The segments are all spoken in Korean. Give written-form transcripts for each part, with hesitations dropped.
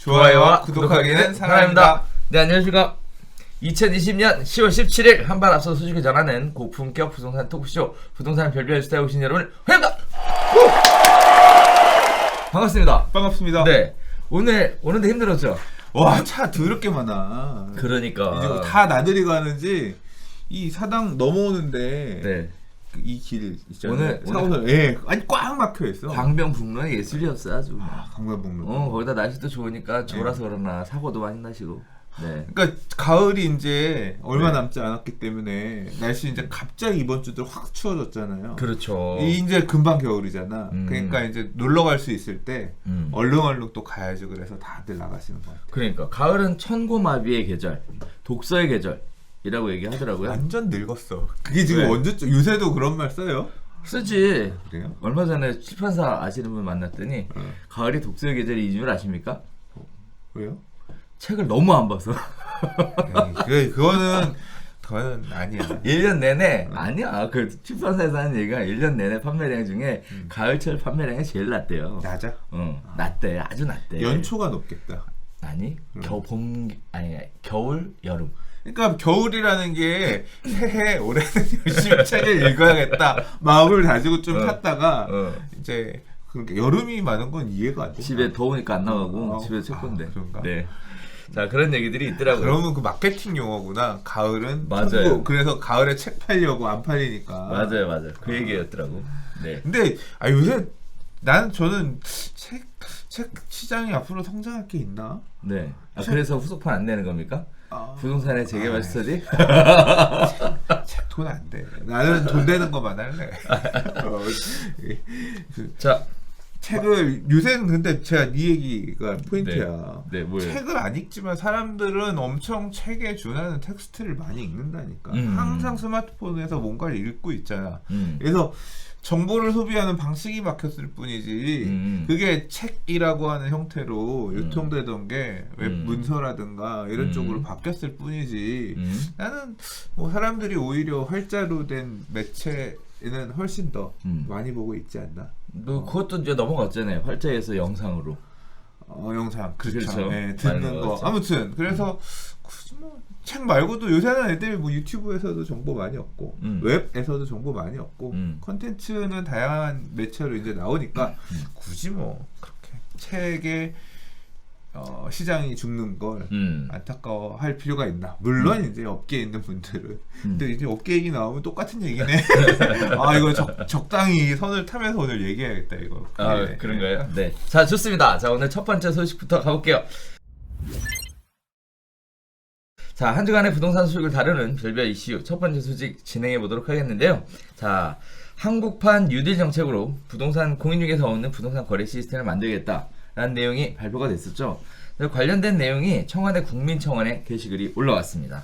좋아요와 구독하기는 사랑입니다. 네, 안녕하십니까. 2020년 10월 17일 한 발 앞서 소식을 전하는 고품격 부동산 토크쇼 부동산 별별 스타에 오신 여러분을 환영합니다. 반갑습니다. 반갑습니다. 네, 오늘 오는데 힘들었죠? 와, 차 더럽게 많아. 그러니까 이제 다 나들이 가는지 이 사당 넘어오는데 네, 이 길 있잖아요. 오늘 4호선 예, 아니 꽉 막혀 있어. 광명북로는 예술이었어 아주. 강변북로. 거기다 날씨도 좋으니까 졸아서 그러나 사고도 많이 나시고. 네. 그러니까 가을이 이제 얼마 남지 않았기 때문에 날씨 이제 갑자기 이번 주들 확 추워졌잖아요. 그렇죠. 이제 금방 겨울이잖아. 그러니까 이제 놀러 갈 수 있을 때 얼른 또 가야죠. 그래서 다들 나가시는 거 같아요. 그러니까 가을은 천고마비의 계절, 독서의 계절이라고 얘기하더라고요. 완전 늙었어. 그게 지금 왜? 언제쯤 요새도 그런 말 써요? 쓰지. 그래요? 얼마 전에 출판사 아시는 분 만났더니 가을이 독서의 계절이 이유를 아십니까? 왜요? 책을 너무 안 봐서. 그거는 아니야. 1년 내내 아니야. 그 출판사에서 하는 얘기가 1년 내내 판매량 중에 가을철 판매량이 제일 낮대요. 낮아? 낮대. 아주 낮대. 연초가 높겠다. 아니, 겨울, 여름. 그러니까 겨울이라는 게 새해 올해는 열심히 책을 읽어야겠다 마음을 다지고 좀 샀다가 이제 그러니까 여름이 많은 건 이해가 안 돼. 집에 더우니까 안 나가고 집에 책 본대. 그런가? 네. 자, 그런 얘기들이 있더라고요. 그러면 그 마케팅 용어구나. 가을은 맞아요. 천국. 그래서 가을에 책 팔려고 안 팔리니까. 맞아요. 그 얘기였더라고. 네. 근데 저는 책 시장이 앞으로 성장할 게 있나? 네. 그래서 후속판 안 내는 겁니까? 부동산의 재개발 스터디? 책 돈 안 돼. 나는 돈 되는 것만 할래. 자, 책을 요새는 근데 제가 이 얘기가 포인트야. 네, 뭐예요? 책을 안 읽지만 사람들은 엄청 책에 준하는 텍스트를 많이 읽는다니까. 항상 스마트폰에서 뭔가를 읽고 있잖아. 그래서 정보를 소비하는 방식이 바뀌었을 뿐이지 그게 책이라고 하는 형태로 유통되던 게 웹 문서라든가 이런 쪽으로 바뀌었을 뿐이지 나는 뭐 사람들이 오히려 활자로 된 매체는 훨씬 더 많이 보고 있지 않나? 그것도 이제 넘어갔잖아요. 활자에서 영상으로. 영상 그렇죠. 네, 많이 듣는 거 넘어갔죠. 아무튼 그래서 굳이 책 말고도 요새는 애들이 뭐 유튜브에서도 정보 많이 얻고 웹에서도 정보 많이 얻고 컨텐츠는 다양한 매체로 이제 나오니까 굳이 뭐 그렇게 책의 시장이 죽는 걸 안타까워할 필요가 있나? 물론 이제 업계에 있는 분들은 근데 이제 업계 얘기 나오면 똑같은 얘기네. 이거 적당히 선을 타면서 오늘 얘기해야겠다 이거. 그런가요? 네. 자, 좋습니다. 자, 오늘 첫 번째 소식부터 가볼게요. 자, 한 주간의 부동산 소식을 다루는 별별 이슈 첫 번째 소식 진행해 보도록 하겠는데요. 자, 한국판 뉴딜 정책으로 부동산 공인중개사 없는 부동산 거래 시스템을 만들겠다라는 내용이 발표가 됐었죠. 관련된 내용이 청와대 국민청원에 게시글이 올라왔습니다.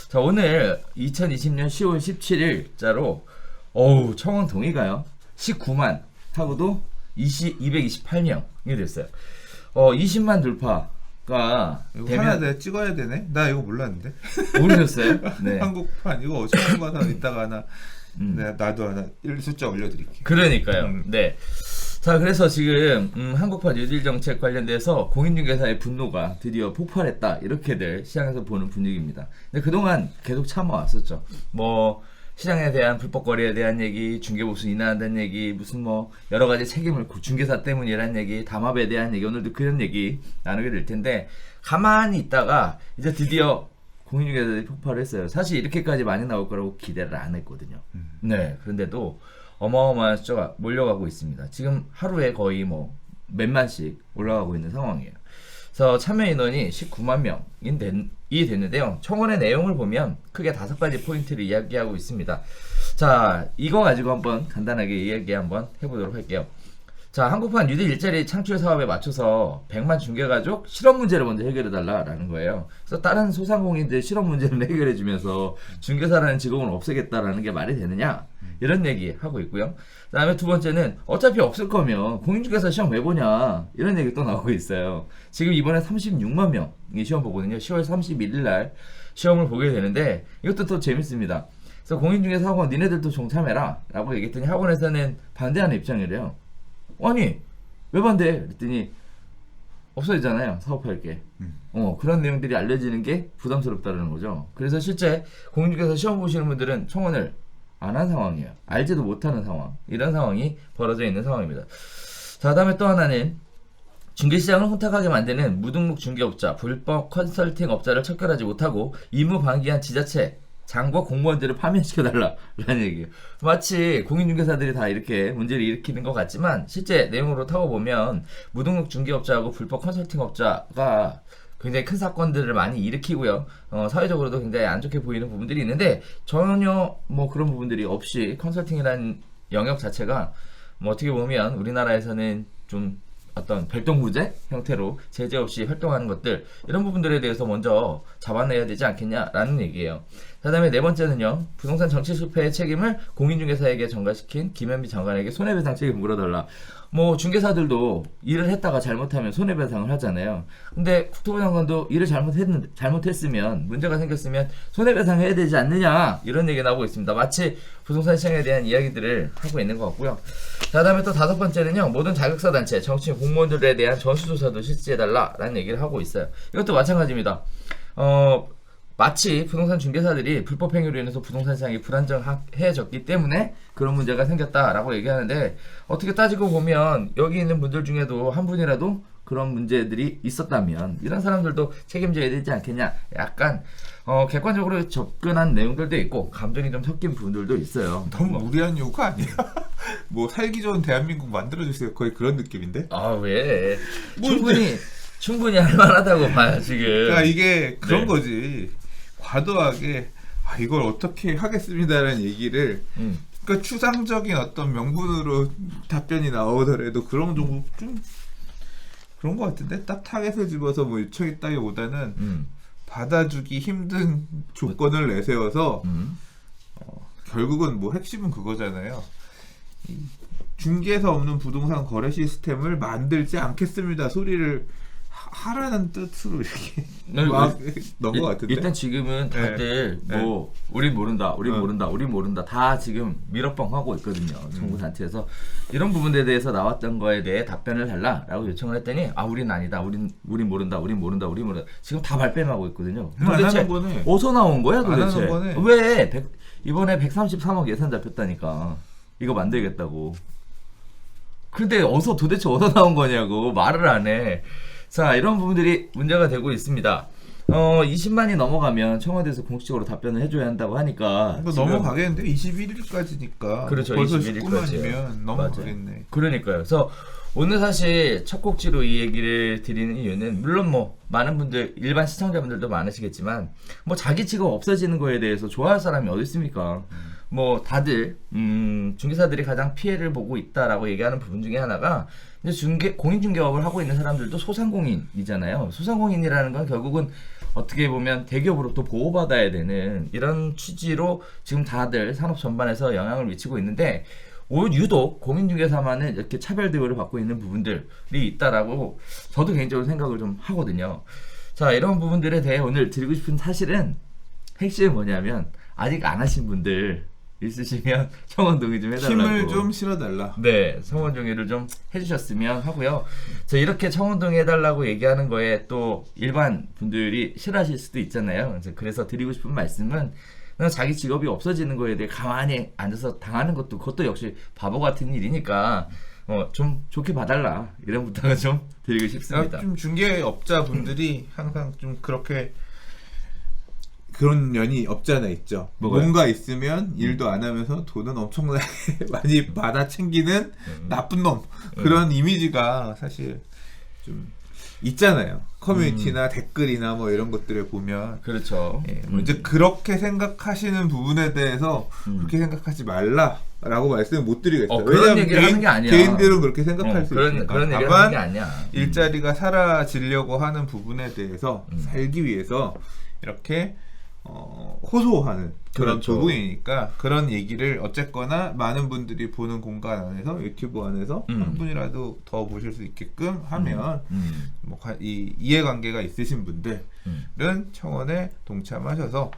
자, 오늘 2020년 10월 17일자로 청원 동의가요 19만 하고도 228명이 됐어요. 20만 돌파가 이거 되면 하나 내가 찍어야 되네? 나 이거 몰랐는데. 모르셨어요? 네. 한국판 이거 처음 봐서 이따가 하나 나도 하나 숫자 올려드릴게요. 그러니까요. 네. 자, 그래서 지금 한국판 뉴딜 정책 관련돼서 공인중개사의 분노가 드디어 폭발했다 이렇게들 시장에서 보는 분위기입니다. 근데 그동안 계속 참아왔었죠. 뭐 시장에 대한 불법 거래에 대한 얘기, 중개보수 인하한다는 얘기, 무슨 뭐 여러 가지 책임을 중개사 때문이라는 얘기, 담합에 대한 얘기, 오늘도 그런 얘기 나누게 될 텐데 가만히 있다가 이제 드디어 공인중개사들이 폭발을 했어요. 사실 이렇게까지 많이 나올 거라고 기대를 안 했거든요. 네, 그런데도 어마어마한 숫자가 몰려가고 있습니다. 지금 하루에 거의 뭐 몇만씩 올라가고 있는 상황이에요. 그래서 참여 인원이 19만 명이 됐는데요. 청원의 내용을 보면 크게 5가지 포인트를 이야기하고 있습니다. 자, 이거 가지고 한번 간단하게 이야기 한번 해보도록 할게요. 자, 한국판 뉴딜 일자리 창출 사업에 맞춰서 100만 중개가족 실업 문제를 먼저 해결해달라라는 거예요. 그래서 다른 소상공인들 실업 문제를 해결해주면서 중개사라는 직업을 없애겠다라는 게 말이 되느냐? 이런 얘기 하고 있고요. 그 다음에 두 번째는 어차피 없을 거면 공인중개사 시험 왜 보냐? 이런 얘기 또 나오고 있어요. 지금 이번에 36만 명이 시험 보거든요. 10월 31일 날 시험을 보게 되는데 이것도 또 재밌습니다. 그래서 공인중개사 학원 니네들도 종참해라 라고 얘기했더니 학원에서는 반대하는 입장이래요. 아니 왜 반대해? 그랬더니 없어지잖아요. 사업할 게. 그런 내용들이 알려지는 게 부담스럽다는 거죠. 그래서 실제 공인중개사 시험 보시는 분들은 청원을 안 한 상황이에요. 알지도 못하는 상황. 이런 상황이 벌어져 있는 상황입니다. 자, 다음에 또 하나는 중개시장을 혼탁하게 만드는 무등록 중개업자, 불법 컨설팅 업자를 척결하지 못하고 임무방기한 지자체, 장과 공무원들을 파면시켜달라라는 얘기예요. 마치 공인중개사들이 다 이렇게 문제를 일으키는 것 같지만 실제 내용으로 타고 보면 무등록 중개업자하고 불법 컨설팅 업자가 굉장히 큰 사건들을 많이 일으키고요. 사회적으로도 굉장히 안 좋게 보이는 부분들이 있는데 전혀 뭐 그런 부분들이 없이 컨설팅이라는 영역 자체가 뭐 어떻게 보면 우리나라에서는 좀 어떤 별도무제 형태로 제재 없이 활동하는 것들, 이런 부분들에 대해서 먼저 잡아내야 되지 않겠냐라는 얘기예요. 그 다음에 네 번째는요, 부동산 정치 실패의 책임을 공인중개사에게 전가시킨 김현미 장관에게 손해배상 책임을 물어달라. 뭐 중개사들도 일을 했다가 잘못하면 손해배상을 하잖아요. 근데 국토부 장관도 일을 잘못했으면, 문제가 생겼으면 손해배상해야 되지 않느냐, 이런 얘기가 나오고 있습니다. 마치 부동산 시장에 대한 이야기들을 하고 있는 것 같고요. 자, 다음에 또 다섯 번째는요, 모든 자격사 단체, 정치인, 공무원들에 대한 전수조사도 실시해달라라는 얘기를 하고 있어요. 이것도 마찬가지입니다. 마치 부동산 중개사들이 불법 행위로 인해서 부동산 시장이 불안정해졌기 때문에 그런 문제가 생겼다라고 얘기하는데, 어떻게 따지고 보면 여기 있는 분들 중에도 한 분이라도 그런 문제들이 있었다면 이런 사람들도 책임져야 되지 않겠냐, 약간 객관적으로 접근한 내용들도 있고 감정이 좀 섞인 부분들도 있어요. 너무 무리한 요구 아니야? 뭐 살기 좋은 대한민국 만들어주세요, 거의 그런 느낌인데? 아, 왜? 충분히 할만하다고 봐요 지금. 그러니까 이게 그런 거지. 과도하게 이걸 어떻게 하겠습니다라는 얘기를, 그러니까 추상적인 어떤 명분으로 답변이 나오더라도 그런 정도 좀 그런 것 같은데, 딱 타겟을 집어서 뭐 요청했다기보다는 받아주기 힘든 조건을 내세워서 결국은 뭐 핵심은 그거잖아요. 중개사 없는 부동산 거래 시스템을 만들지 않겠습니다 소리를 하라는 뜻으로 이렇게 막 넣은 것 같은데. 일단 지금은 다들 뭐 우린 모른다 다 지금 밀어뻥 하고 있거든요. 정부 단체에서 이런 부분에 대해서 나왔던 거에 대해 답변을 달라라고 요청을 했더니 우린 아니다, 우린 모른다. 지금 다 발뺌하고 있거든요. 도대체 어디서 나온 거야 도대체? 왜 이번에 133억 예산 잡혔다니까, 이거 만들겠다고. 근데 도대체 어디서 나온 거냐고 말을 안 해. 자, 이런 부분들이 문제가 되고 있습니다. 20만이 넘어가면 청와대에서 공식적으로 답변을 해줘야 한다고 하니까. 넘어가겠는데 21일까지니까. 그렇죠. 벌써 19만이면 넘어가겠네. 그러니까요. 그래서 오늘 사실 첫 곡지로 이 얘기를 드리는 이유는, 물론 뭐 많은 분들, 일반 시청자분들도 많으시겠지만 뭐 자기 직업 없어지는 거에 대해서 좋아할 사람이 어디 있습니까? 뭐 다들 중개사들이 가장 피해를 보고 있다라고 얘기하는 부분 중에 하나가, 이제 공인중개업을 하고 있는 사람들도 소상공인이잖아요. 소상공인이라는 건 결국은 어떻게 보면 대기업으로부터 보호받아야 되는 이런 취지로 지금 다들 산업 전반에서 영향을 미치고 있는데, 유독 공인중개사만은 이렇게 차별 대우를 받고 있는 부분들이 있다라고 저도 개인적으로 생각을 좀 하거든요. 자, 이런 부분들에 대해 오늘 드리고 싶은 사실은, 핵심이 뭐냐면, 아직 안 하신 분들 있으시면 청원 동의 좀 해달라고, 힘을 좀 실어달라. 네, 청원 동의를 좀 해주셨으면 하고요. 저 이렇게 청원 동의 해달라고 얘기하는 거에 또 일반 분들이 싫어하실 수도 있잖아요. 그래서 드리고 싶은 말씀은, 자기 직업이 없어지는 거에 대해 가만히 앉아서 당하는 그것도 역시 바보 같은 일이니까 좀 좋게 봐달라, 이런 부탁을 좀 드리고 싶습니다. 좀 중개업자 분들이 항상 좀 그런 면이 없잖아 있죠. 뭐가요? 뭔가 있으면 일도 안 하면서 돈은 엄청나게 많이 받아 챙기는 나쁜 놈, 그런 이미지가 사실 좀 있잖아요. 커뮤니티나 댓글이나 뭐 이런 것들을 보면. 그렇죠. 이제 그렇게 생각하시는 부분에 대해서 그렇게 생각하지 말라라고 말씀을 못 드리겠어요. 그런 얘기를 하는 게 아니야. 개인들은 그렇게 생각할 수 있으니까. 그런 얘기를 하는 게 아니야. 일자리가 사라지려고 하는 부분에 대해서 살기 위해서 이렇게 호소하는 그런 그렇죠. 부분이니까, 그런 얘기를 어쨌거나 많은 분들이 보는 공간 안에서, 유튜브 안에서 한 분이라도 더 보실 수 있게끔 하면 뭐 이 이해관계가 있으신 분들은 청원에 동참하셔서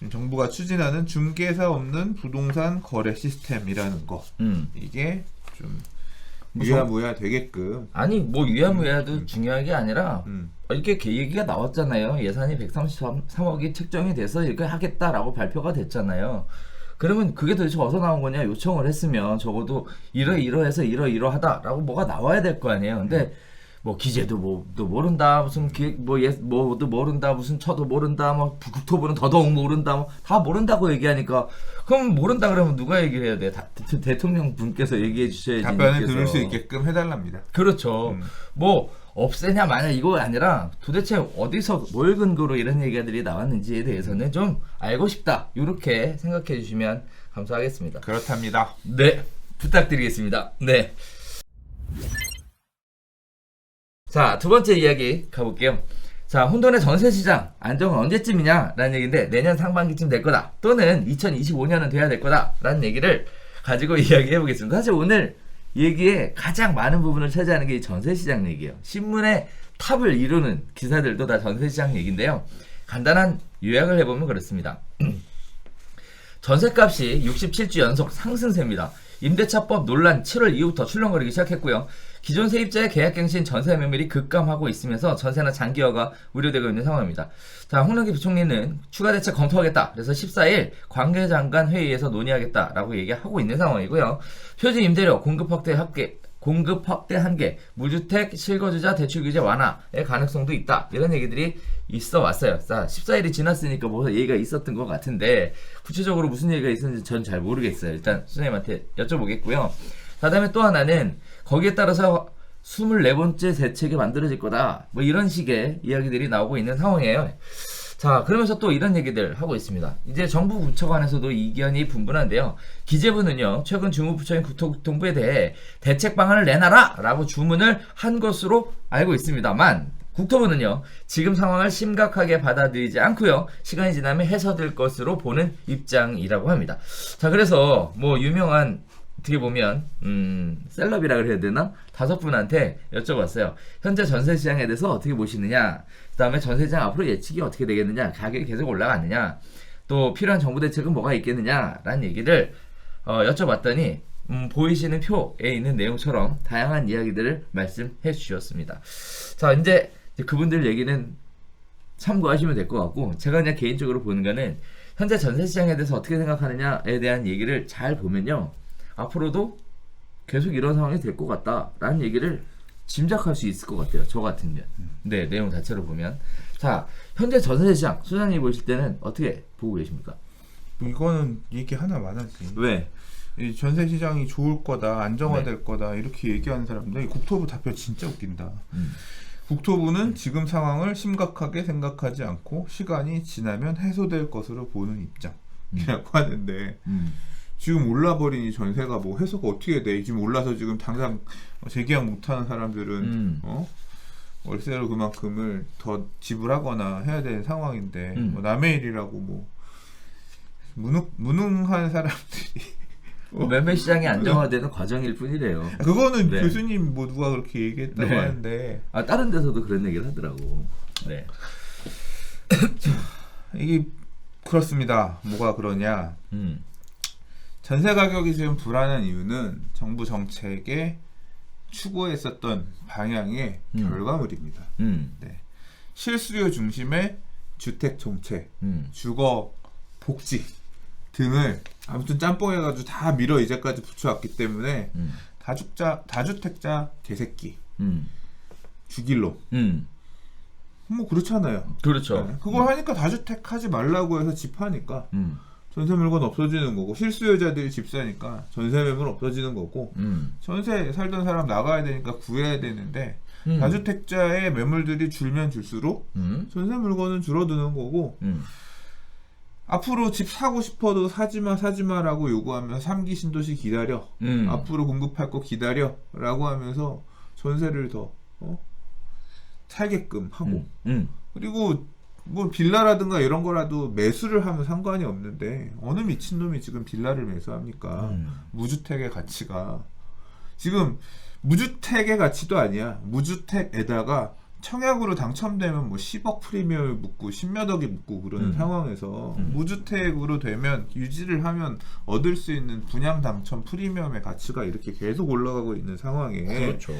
정부가 추진하는 중개사 없는 부동산 거래 시스템이라는 거, 이게 좀 유야무야 되게끔. 아니 뭐 유야무야도 중요한 게 아니라 이렇게 얘기가 나왔잖아요. 예산이 133억이 책정이 돼서 이렇게 하겠다라고 발표가 됐잖아요. 그러면 그게 도대체 어디서 나온 거냐? 요청을 했으면 적어도 이러해서 이러하다라고 뭐가 나와야 될 거 아니에요. 근데 뭐 기재도 뭐도 모른다, 무슨 뭐도 모른다, 무슨 처도 모른다, 뭐 국토부는 더더욱 모른다, 뭐 다 모른다고 얘기하니까 그럼 모른다 그러면 누가 얘기를 해야 돼? 대통령 분께서 얘기해 주셔야지. 답변을 들을 수 있게끔 해달랍니다. 그렇죠. 뭐 없애냐 마냐 이거 아니라 도대체 어디서 뭘 근거로 이런 얘기들이 나왔는지에 대해서는 좀 알고 싶다. 이렇게 생각해 주시면 감사하겠습니다. 그렇답니다. 네, 부탁드리겠습니다. 네. 자, 두 번째 이야기 가볼게요. 자, 혼돈의 전세시장 안정은 언제쯤이냐 라는 얘기인데 내년 상반기쯤 될 거다 또는 2025년은 돼야 될 거다 라는 얘기를 가지고 이야기해 보겠습니다. 사실 오늘 얘기에 가장 많은 부분을 차지하는 게 이 전세시장 얘기예요. 신문의 탑을 이루는 기사들도 다 전세시장 얘기인데요. 간단한 요약을 해보면 그렇습니다. 전세값이 67주 연속 상승세입니다. 임대차법 논란 7월 이후부터 출렁거리기 시작했고요. 기존 세입자의 계약갱신 전세 매물이 급감하고 있으면서 전세나 장기화가 우려되고 있는 상황입니다. 자, 홍남기 부총리는 추가 대책 검토하겠다. 그래서 14일 관계장관 회의에서 논의하겠다라고 얘기하고 있는 상황이고요. 표준 임대료 공급 확대 한계, 무주택 실거주자 대출 규제 완화의 가능성도 있다. 이런 얘기들이 있어 왔어요. 자, 14일이 지났으니까 뭐 얘기가 있었던 것 같은데 구체적으로 무슨 얘기가 있었는지 전 잘 모르겠어요. 일단 수장님한테 여쭤보겠고요. 자, 다음에 또 하나는 거기에 따라서 24번째 대책이 만들어질 거다. 뭐 이런 식의 이야기들이 나오고 있는 상황이에요. 자, 그러면서 또 이런 얘기들 하고 있습니다. 이제 정부 부처 간에서도 이견이 분분한데요. 기재부는요, 최근 주무부처인 국토교통부에 대해 대책 방안을 내놔라! 라고 주문을 한 것으로 알고 있습니다만, 국토부는요, 지금 상황을 심각하게 받아들이지 않고요, 시간이 지나면 해소될 것으로 보는 입장이라고 합니다. 자, 그래서 뭐 유명한 어떻게 보면 셀럽이라 그래야 되나? 5분한테 여쭤봤어요. 현재 전세시장에 대해서 어떻게 보시느냐? 그 다음에 전세시장 앞으로 예측이 어떻게 되겠느냐? 가격이 계속 올라가느냐? 또 필요한 정부 대책은 뭐가 있겠느냐? 라는 얘기를 여쭤봤더니 보이시는 표에 있는 내용처럼 다양한 이야기들을 말씀해 주셨습니다. 자, 이제 그분들 얘기는 참고하시면 될 것 같고, 제가 그냥 개인적으로 보는 거는 현재 전세시장에 대해서 어떻게 생각하느냐에 대한 얘기를 잘 보면요, 앞으로도 계속 이런 상황이 될 것 같다라는 얘기를 짐작할 수 있을 것 같아요. 저 같으면. 네, 내용 자체로 보면. 자, 현재 전세시장 소장님 보실 때는 어떻게 보고 계십니까? 이거는 얘기 하나 많았지. 왜? 이 전세시장이 좋을 거다, 안정화될 거다 이렇게 얘기하는 사람들, 국토부 답변 진짜 웃긴다. 국토부는 지금 상황을 심각하게 생각하지 않고 시간이 지나면 해소될 것으로 보는 입장이라고 하는데, 지금 올라버린 이 전세가 뭐 해소가 어떻게 돼? 지금 올라서 지금 당장 재계약 못하는 사람들은 월세로 그만큼을 더 지불하거나 해야 되는 상황인데, 뭐 남의 일이라고 뭐 무능한 사람들이 매매 시장이 안정화되는 과정일 뿐이래요. 그거는 네. 교수님 뭐 누가 그렇게 얘기했다고 네. 하는데, 아, 다른 데서도 그런 얘기를 하더라고. 네. 이게 그렇습니다. 뭐가 그러냐? 전세 가격이 지금 불안한 이유는 정부 정책에 추구했었던 방향의 결과물입니다. 네. 실수요 중심의 주택 정책, 주거 복지 등을 아무튼 짬뽕해가지고 다 밀어 이제까지 붙여왔기 때문에 다주택자 개새끼 죽일로 뭐 그렇잖아요. 그렇죠. 네. 그걸 하니까 다주택 하지 말라고 해서 집 하니까 전세 물건 없어지는 거고, 실수요자들이 집 사니까 전세 매물 없어지는 거고, 전세 살던 사람 나가야 되니까 구해야 되는데 다주택자의 매물들이 줄면 줄수록 전세 물건은 줄어드는 거고, 앞으로 집 사고 싶어도 사지마라고 요구하면서 3기 신도시 기다려, 앞으로 공급할 거 기다려 라고 하면서 전세를 더 살게끔 하고, 그리고 뭐 빌라라든가 이런 거라도 매수를 하면 상관이 없는데 어느 미친놈이 지금 빌라를 매수합니까? 무주택의 가치가 지금 무주택의 가치도 아니야. 무주택에다가 청약으로 당첨되면 뭐 10억 프리미엄을 묻고 10몇 억이 묻고 그러는 상황에서 무주택으로 되면 유지를 하면 얻을 수 있는 분양 당첨 프리미엄의 가치가 이렇게 계속 올라가고 있는 상황에 그렇죠.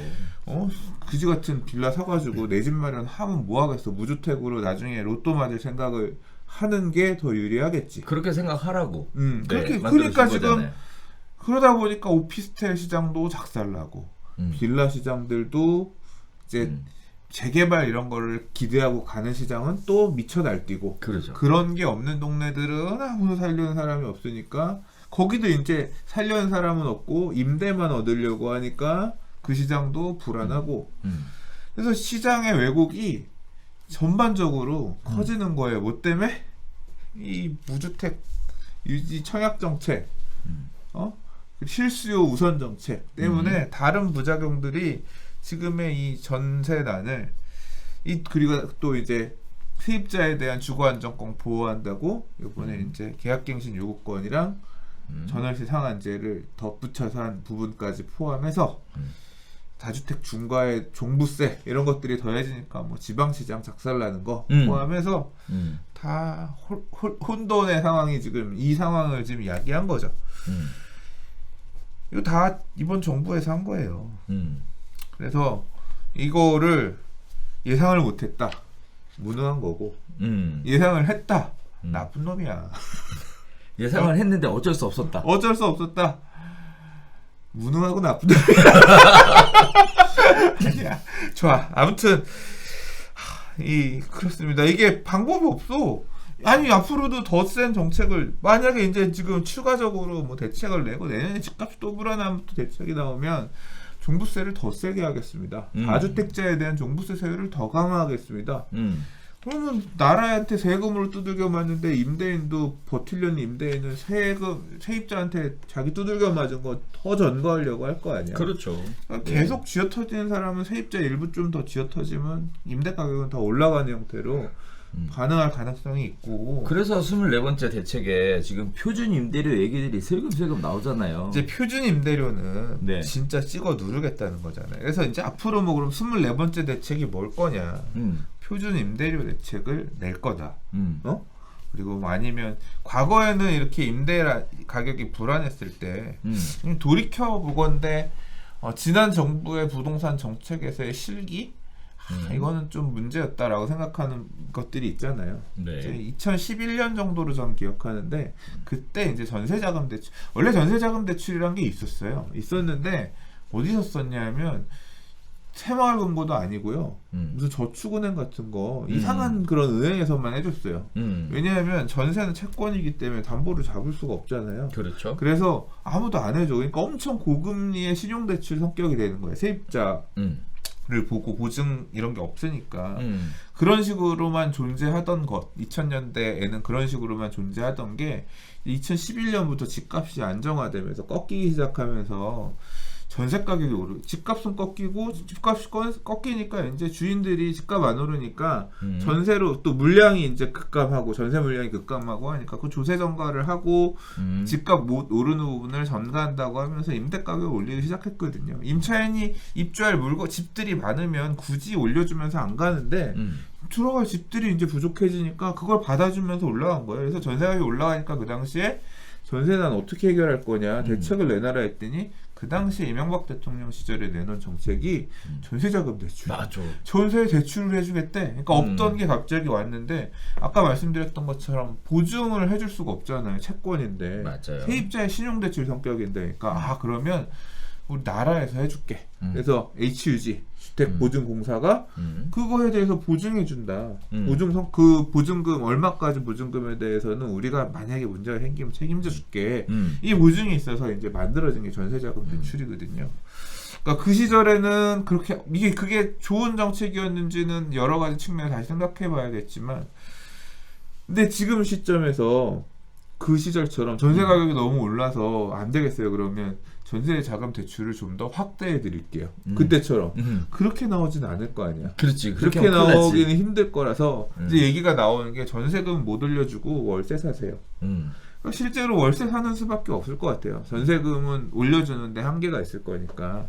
그지 같은 빌라 사가지고 내 집 마련하면 뭐 하겠어. 무주택으로 나중에 로또 맞을 생각을 하는 게 더 유리하겠지. 그렇게 생각하라고. 그렇게 그러니까 지금 거잖아요. 그러다 보니까 오피스텔 시장도 작살나고 빌라 시장들도 이제 재개발 이런 거를 기대하고 가는 시장은 또 미쳐 날뛰고 그렇죠. 그런 게 없는 동네들은 아무도 살려는 사람이 없으니까 거기도 이제 살려는 사람은 없고 임대만 얻으려고 하니까 그 시장도 불안하고 그래서 시장의 왜곡이 전반적으로 커지는 거예요. 뭐 때문에? 이 무주택 유지 청약 정책, 실수요 우선 정책 때문에 다른 부작용들이 지금의 이 전세난을 그리고 또 이제 세입자에 대한 주거 안정권 보호한다고 이번에 이제 계약갱신 요구권이랑 전월세 상한제를 덧붙여서 한 부분까지 포함해서 다주택 중과의 종부세 이런 것들이 더해지니까 뭐 지방시장 작살나는 거 포함해서 다 혼돈의 상황이 지금 이 상황을 지금 이야기한 거죠. 이거 다 이번 정부에서 한 거예요. 그래서 이거를 예상을 못했다. 무능한 거고 예상을 했다. 나쁜 놈이야. 예상을 했는데 어쩔 수 없었다. 어쩔 수 없었다. 무능하고 나쁜 놈이야. 좋아. 아무튼 그렇습니다. 이게 방법이 없어. 아니 앞으로도 더 센 정책을 만약에 이제 지금 추가적으로 뭐 대책을 내고 내년에 집값이 또 불안하면 또 대책이 나오면 종부세를 더 세게 하겠습니다. 다주택자에 대한 종부세 세율을 더 강화하겠습니다. 그러면 나라한테 세금으로 두들겨 맞는데 임대인도 버틸려는 임대인은 세입자한테 자기 두들겨 맞은 거 더 전가하려고 할 거 아니야. 그렇죠. 그러니까 계속 쥐어터지는 사람은 세입자 일부 좀 더 쥐어터지면 임대 가격은 더 올라가는 형태로 반응할 가능성이 있고. 그래서 24번째 대책에 지금 표준 임대료 얘기들이 슬금슬금 나오잖아요. 이제 표준 임대료는 네. 진짜 찍어 누르겠다는 거잖아요. 그래서 이제 앞으로 뭐 그럼 24번째 대책이 뭘 거냐. 표준 임대료 대책을 낼 거다. 그리고 뭐 아니면 과거에는 이렇게 임대 가격이 불안했을 때 돌이켜 보건대 지난 정부의 부동산 정책에서의 실기 이거는 좀 문제였다라고 생각하는 것들이 있잖아요. 네. 이제 2011년 정도로 전 기억하는데 그때 이제 전세자금 대출 원래 전세자금 대출이란 게 있었는데 어디서 썼냐면 새마을금고도 아니고요. 무슨 저축은행 같은 거 이상한 그런 은행에서만 해줬어요. 왜냐하면 전세는 채권이기 때문에 담보를 잡을 수가 없잖아요. 그렇죠. 그래서 아무도 안 해줘. 그러니까 엄청 고금리의 신용대출 성격이 되는 거예요. 세입자를 보고 보증 이런 게 없으니까 그런 식으로만 존재하던 것 2000년대에는 그런 식으로만 존재하던 게 2011년부터 집값이 안정화되면서 꺾이기 시작하면서 전세 가격이 집값은 꺾이고 집값이 꺾이니까 이제 주인들이 집값 안 오르니까 전세로 또 물량이 이제 급감하고 전세 물량이 급감하고 하니까 그 조세 전가를 하고 집값 못 오르는 부분을 전가한다고 하면서 임대 가격을 올리기 시작했거든요. 임차인이 입주할 집들이 많으면 굳이 올려주면서 안 가는데 들어갈 집들이 이제 부족해지니까 그걸 받아주면서 올라간 거예요. 그래서 전세 가격이 올라가니까 그 당시에 전세난 어떻게 해결할 거냐 대책을 내놔라 했더니 그 당시 이명박 대통령 시절에 내놓은 정책이 전세자금 대출. 맞아. 전세 대출을 해주겠대. 그러니까 없던 게 갑자기 왔는데 아까 말씀드렸던 것처럼 보증을 해줄 수가 없잖아요. 채권인데. 맞아요. 세입자의 신용대출 성격인데. 그러니까 그러면 우리 나라에서 해줄게. 그래서 HUG 주택보증공사가 그거에 대해서 보증해준다. 그 보증금 얼마까지 보증금에 대해서는 우리가 만약에 문제가 생기면 책임져줄게. 이 보증이 있어서 이제 만들어진 게 전세자금 대출이거든요. 그러니까 그 시절에는 그게 좋은 정책이었는지는 여러 가지 측면에서 다시 생각해봐야겠지만, 근데 지금 시점에서 그 시절처럼 전세 가격이 너무 올라서 안 되겠어요. 그러면 전세 자금 대출을 좀 더 확대해 드릴게요. 그때처럼 그렇게 나오진 않을 거 아니야. 그렇지. 그렇게 나오기는 힘들 거라서 이제 얘기가 나오는 게 전세금 못 올려주고 월세 사세요. 실제로 월세 사는 수밖에 없을 것 같아요. 전세금은 올려주는데 한계가 있을 거니까.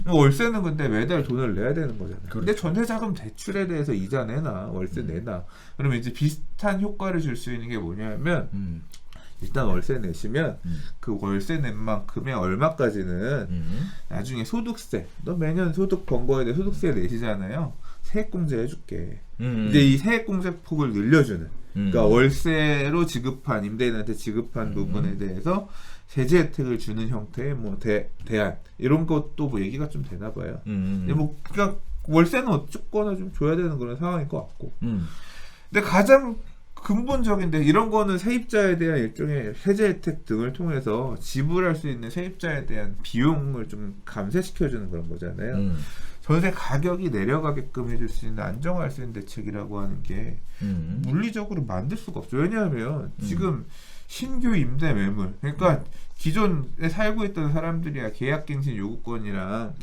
월세는 근데 매달 돈을 내야 되는 거잖아요. 그렇죠. 근데 전세자금 대출에 대해서 이자 내나 월세 내나 그러면 이제 비슷한 효과를 줄 수 있는 게 뭐냐면 일단 월세 내시면 그 월세 낸 만큼의 얼마까지는 나중에 소득세, 너 매년 소득 번 거에 대해 소득세 내시잖아요. 세액공제 해줄게. 이제 이 세액공제 폭을 늘려주는. 그러니까 월세로 지급한 임대인한테 지급한 부분에 대해서 세제 혜택을 주는 형태의 뭐 대안 이런 것도 뭐 얘기가 좀 되나 봐요. 근데 뭐 그러니까 월세는 어쨌거나 좀 줘야 되는 그런 상황일 것 같고. 근데 가장 근본적인데 이런 거는 세입자에 대한 일종의 세제 혜택 등을 통해서 지불할 수 있는 세입자에 대한 비용을 좀 감세시켜주는 그런 거잖아요. 전세 가격이 내려가게끔 해줄 수 있는 안정화할 수 있는 대책이라고 하는 게 물리적으로 만들 수가 없죠. 왜냐하면 지금 신규 임대 매물, 그러니까 기존에 살고 있던 사람들이야 계약갱신 요구권이랑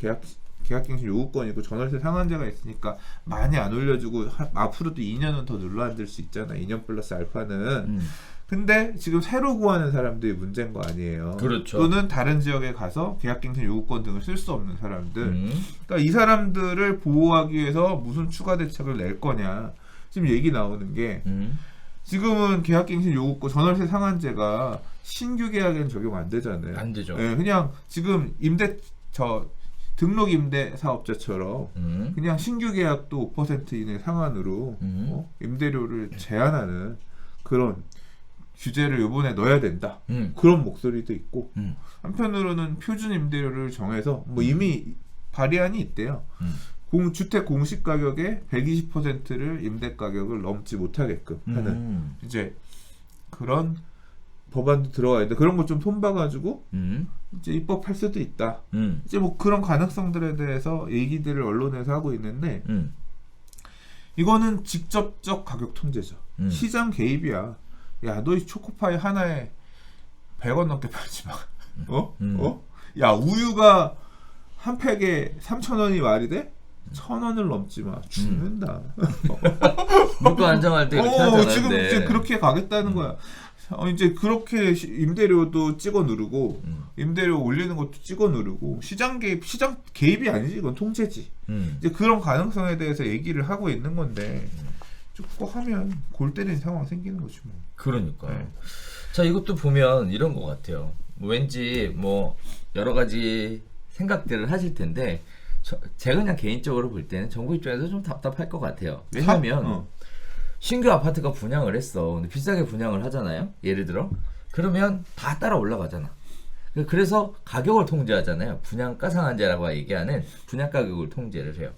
계약갱신 요구권이고 전월세 상한제가 있으니까 많이 안 올려주고 앞으로도 2년은 더 눌러앉을 수 있잖아. 2년 플러스 알파는. 근데 지금 새로 구하는 사람들이 문제인 거 아니에요. 그렇죠. 또는 다른 지역에 가서 계약갱신 요구권 등을 쓸 수 없는 사람들. 그러니까 이 사람들을 보호하기 위해서 무슨 추가 대책을 낼 거냐. 지금 얘기 나오는 게 지금은 계약갱신 요구권 전월세 상한제가 신규 계약에는 적용 안 되잖아요. 안 되죠. 네, 그냥 지금 등록 임대 사업자처럼 그냥 신규 계약도 5% 이내 상한으로 임대료를 제한하는 그런 규제를 이번에 넣어야 된다. 그런 목소리도 있고 한편으로는 표준 임대료를 정해서 뭐 이미 발의안이 있대요. 주택 공시 가격의 120%를 임대 가격을 넘지 못하게끔 하는 이제 그런 법안도 들어가 있는데 그런 거 좀 손봐가지고 이제 입법할 수도 있다. 이제 뭐 그런 가능성들에 대해서 얘기들을 언론에서 하고 있는데 이거는 직접적 가격 통제죠. 시장 개입이야. 야, 너 이 초코파이 하나에 100원 넘게 팔지 마. 야, 우유가 한 팩에 3,000원이 말이 돼? 1,000원을 넘지 마. 죽는다. 물가 안정할 때 이렇게 하잖아요. 지금 이제 그렇게 가겠다는 거야. 이제 그렇게 임대료도 찍어 누르고 임대료 올리는 것도 찍어 누르고 시장 개입이 아니지. 이건 통제지. 이제 그런 가능성에 대해서 얘기를 하고 있는 건데 그거 하면 골 때리는 상황 생기는 거지 뭐. 그러니까. 네. 자, 이것도 보면 이런 것 같아요. 왠지 뭐 여러 가지 생각들을 하실 텐데 제가 그냥 개인적으로 볼 때는 정부 입장에서 좀 답답할 것 같아요. 왜냐하면 신규 아파트가 분양을 했어. 근데 비싸게 분양을 하잖아요. 예를 들어. 그러면 다 따라 올라가잖아. 그래서 가격을 통제하잖아요. 분양가 상한제라고 얘기하는 분양 가격을 통제를 해요.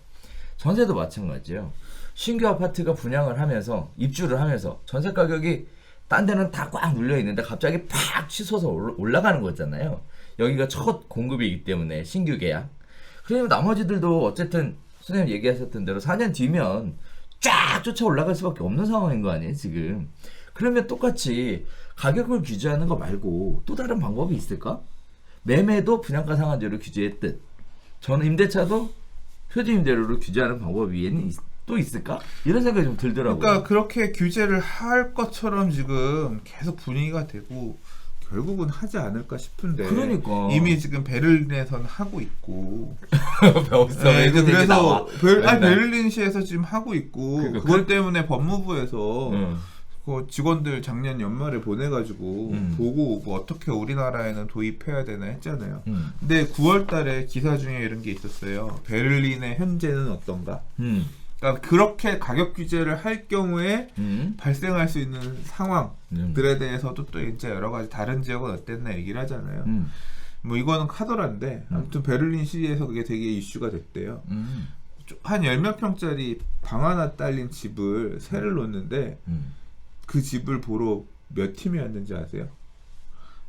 전세도 마찬가지예요. 신규 아파트가 분양을 하면서 입주를 하면서 전세 가격이 딴 데는 다 꽉 눌려 있는데 갑자기 팍 치솟아 올라가는 거잖아요. 여기가 첫 공급이기 때문에 신규 계약. 그러면 나머지들도 어쨌든 선생님 얘기하셨던 대로 4년 뒤면 쫙 쫓아 올라갈 수밖에 없는 상황인 거 아니에요 지금. 그러면 똑같이 가격을 규제하는 거 말고 또 다른 방법이 있을까? 매매도 분양가 상한제로 규제했듯 전 임대차도 표준 임대료로 규제하는 방법 위에는 또 있을까? 이런 생각이 좀 들더라고요. 그러니까 그렇게 규제를 할 것처럼 지금 계속 분위기가 되고 결국은 하지 않을까 싶은데 그러니까 이미 지금 베를린에서는 하고 있고 네, 그래서 베를린시에서 지금 하고 있고 그러니까 그것 때문에 법무부에서 그 직원들 작년 연말에 보내가지고 보고 뭐 어떻게 우리나라에는 도입해야 되나 했잖아요. 근데 9월달에 기사 중에 이런 게 있었어요. 베를린의 현재는 어떤가? 그러니까 그렇게 가격 규제를 할 경우에 발생할 수 있는 상황들에 대해서도 또 이제 여러 가지 다른 지역은 어땠나 얘기를 하잖아요. 뭐 이거는 카더라인데 아무튼 베를린 시에서 그게 되게 이슈가 됐대요. 한 10몇 평짜리 방 하나 딸린 집을 세를 놓는데 그 집을 보러 몇 팀이 왔는지 아세요?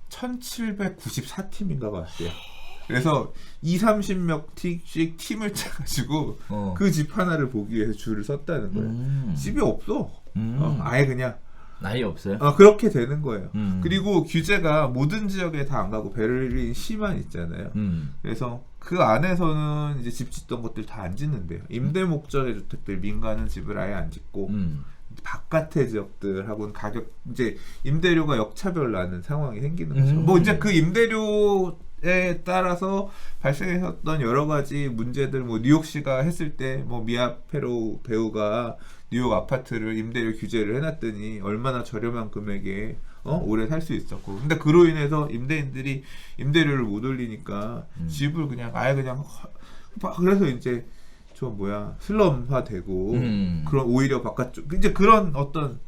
1794팀인가 봤대요. 그래서 20-30씩 팀을 짜가지고 그 집 하나를 보기 위해서 줄을 섰다는 거예요. 집이 없어. 아예 그냥 나이 없어요? 그렇게 되는 거예요. 그리고 규제가 모든 지역에 다 안 가고 베를린 시만 있잖아요. 그래서 그 안에서는 이제 집 짓던 것들 다 안 짓는데요. 임대 목적의 주택들 민간은 집을 아예 안 짓고 바깥의 지역들하고는 가격 이제 임대료가 역차별 나는 상황이 생기는 거죠. 음. 뭐 이제 그 임대료에 따라서 발생했었던 여러 가지 문제들, 뭐 뉴욕시가 했을 때 뭐 미아 페로 배우가 뉴욕 아파트를 임대료 규제를 해놨더니 얼마나 저렴한 금액에 오래 살 수 있었고, 근데 그로 인해서 임대인들이 임대료를 못 올리니까 집을 그냥 아예 그냥 그래서 이제 저 뭐야 슬럼화되고 그런 오히려 바깥쪽 이제 그런 어떤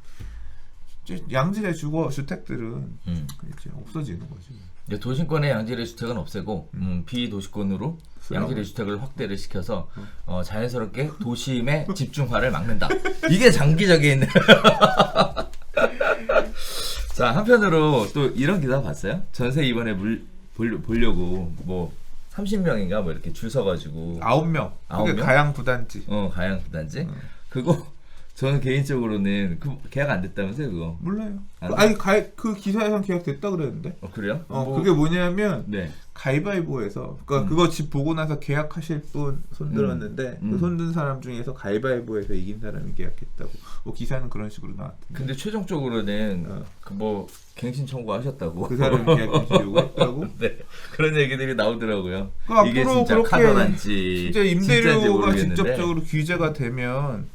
이제 양질의 주택들은 이제 없어지는 거지. 도심권의 양질의 주택은 없애고 비도시권으로 양질의 주택을 확대를 시켜서 자연스럽게 도심의 집중화를 막는다. 이게 장기적인. 자, 한편으로 또 이런 기사 봤어요? 전세 이번에 보려고 뭐 30명인가 뭐 이렇게 줄 서가지고 9명. 그게 9명? 가양 부단지. 가양 부단지. 그거 저는 개인적으로는 계약 안 됐다면서요, 그거? 몰라요. 아니 그 기사에선 계약 됐다 그랬는데. 그래요? 그게 뭐냐면 네. 가위바위보에서 그러니까 그거 집 보고 나서 계약하실 분 손들었는데 그 손든 사람 중에서 가위바위보에서 이긴 사람이 계약했다고. 뭐 기사는 그런 식으로 나왔던데. 근데 최종적으로는 그 뭐 갱신 청구하셨다고. 그 사람이 계약금지 요구했다고. 네. 그런 얘기들이 나오더라고요. 그러니까 이게 앞으로 진짜 그렇게 카더란지 진짜 임대료가 모르겠는데. 직접적으로 규제가 되면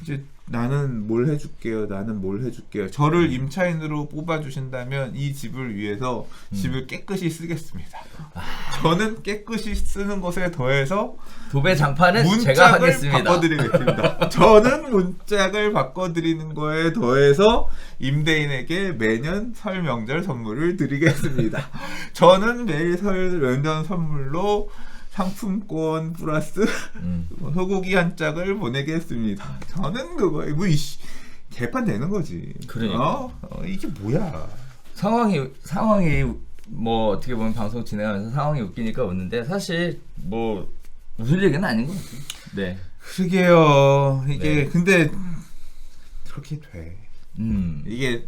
이제 나는 뭘 해줄게요. 나는 뭘 해줄게요. 저를 임차인으로 뽑아주신다면 이 집을 위해서 집을 깨끗이 쓰겠습니다. 저는 깨끗이 쓰는 것에 더해서 도배 장판은 제가 문짝을 하겠습니다. 바꿔드리겠습니다. 저는 문짝을 바꿔드리는 거에 더해서 임대인에게 매년 설 명절 선물을 드리겠습니다. 저는 매일 설 명절 선물로 상품권 플러스 소고기 한 짝을 보내겠습니다. 저는 그거 뭐 개판 되는 거지. 그러니까 이게 뭐야? 상황이 뭐 어떻게 보면 방송 진행하면서 상황이 웃기니까 웃는데 사실 뭐 웃을 얘기는 아닌 것 같아요. 네. 그러게요. 이게 네. 근데 그렇게 돼. 이게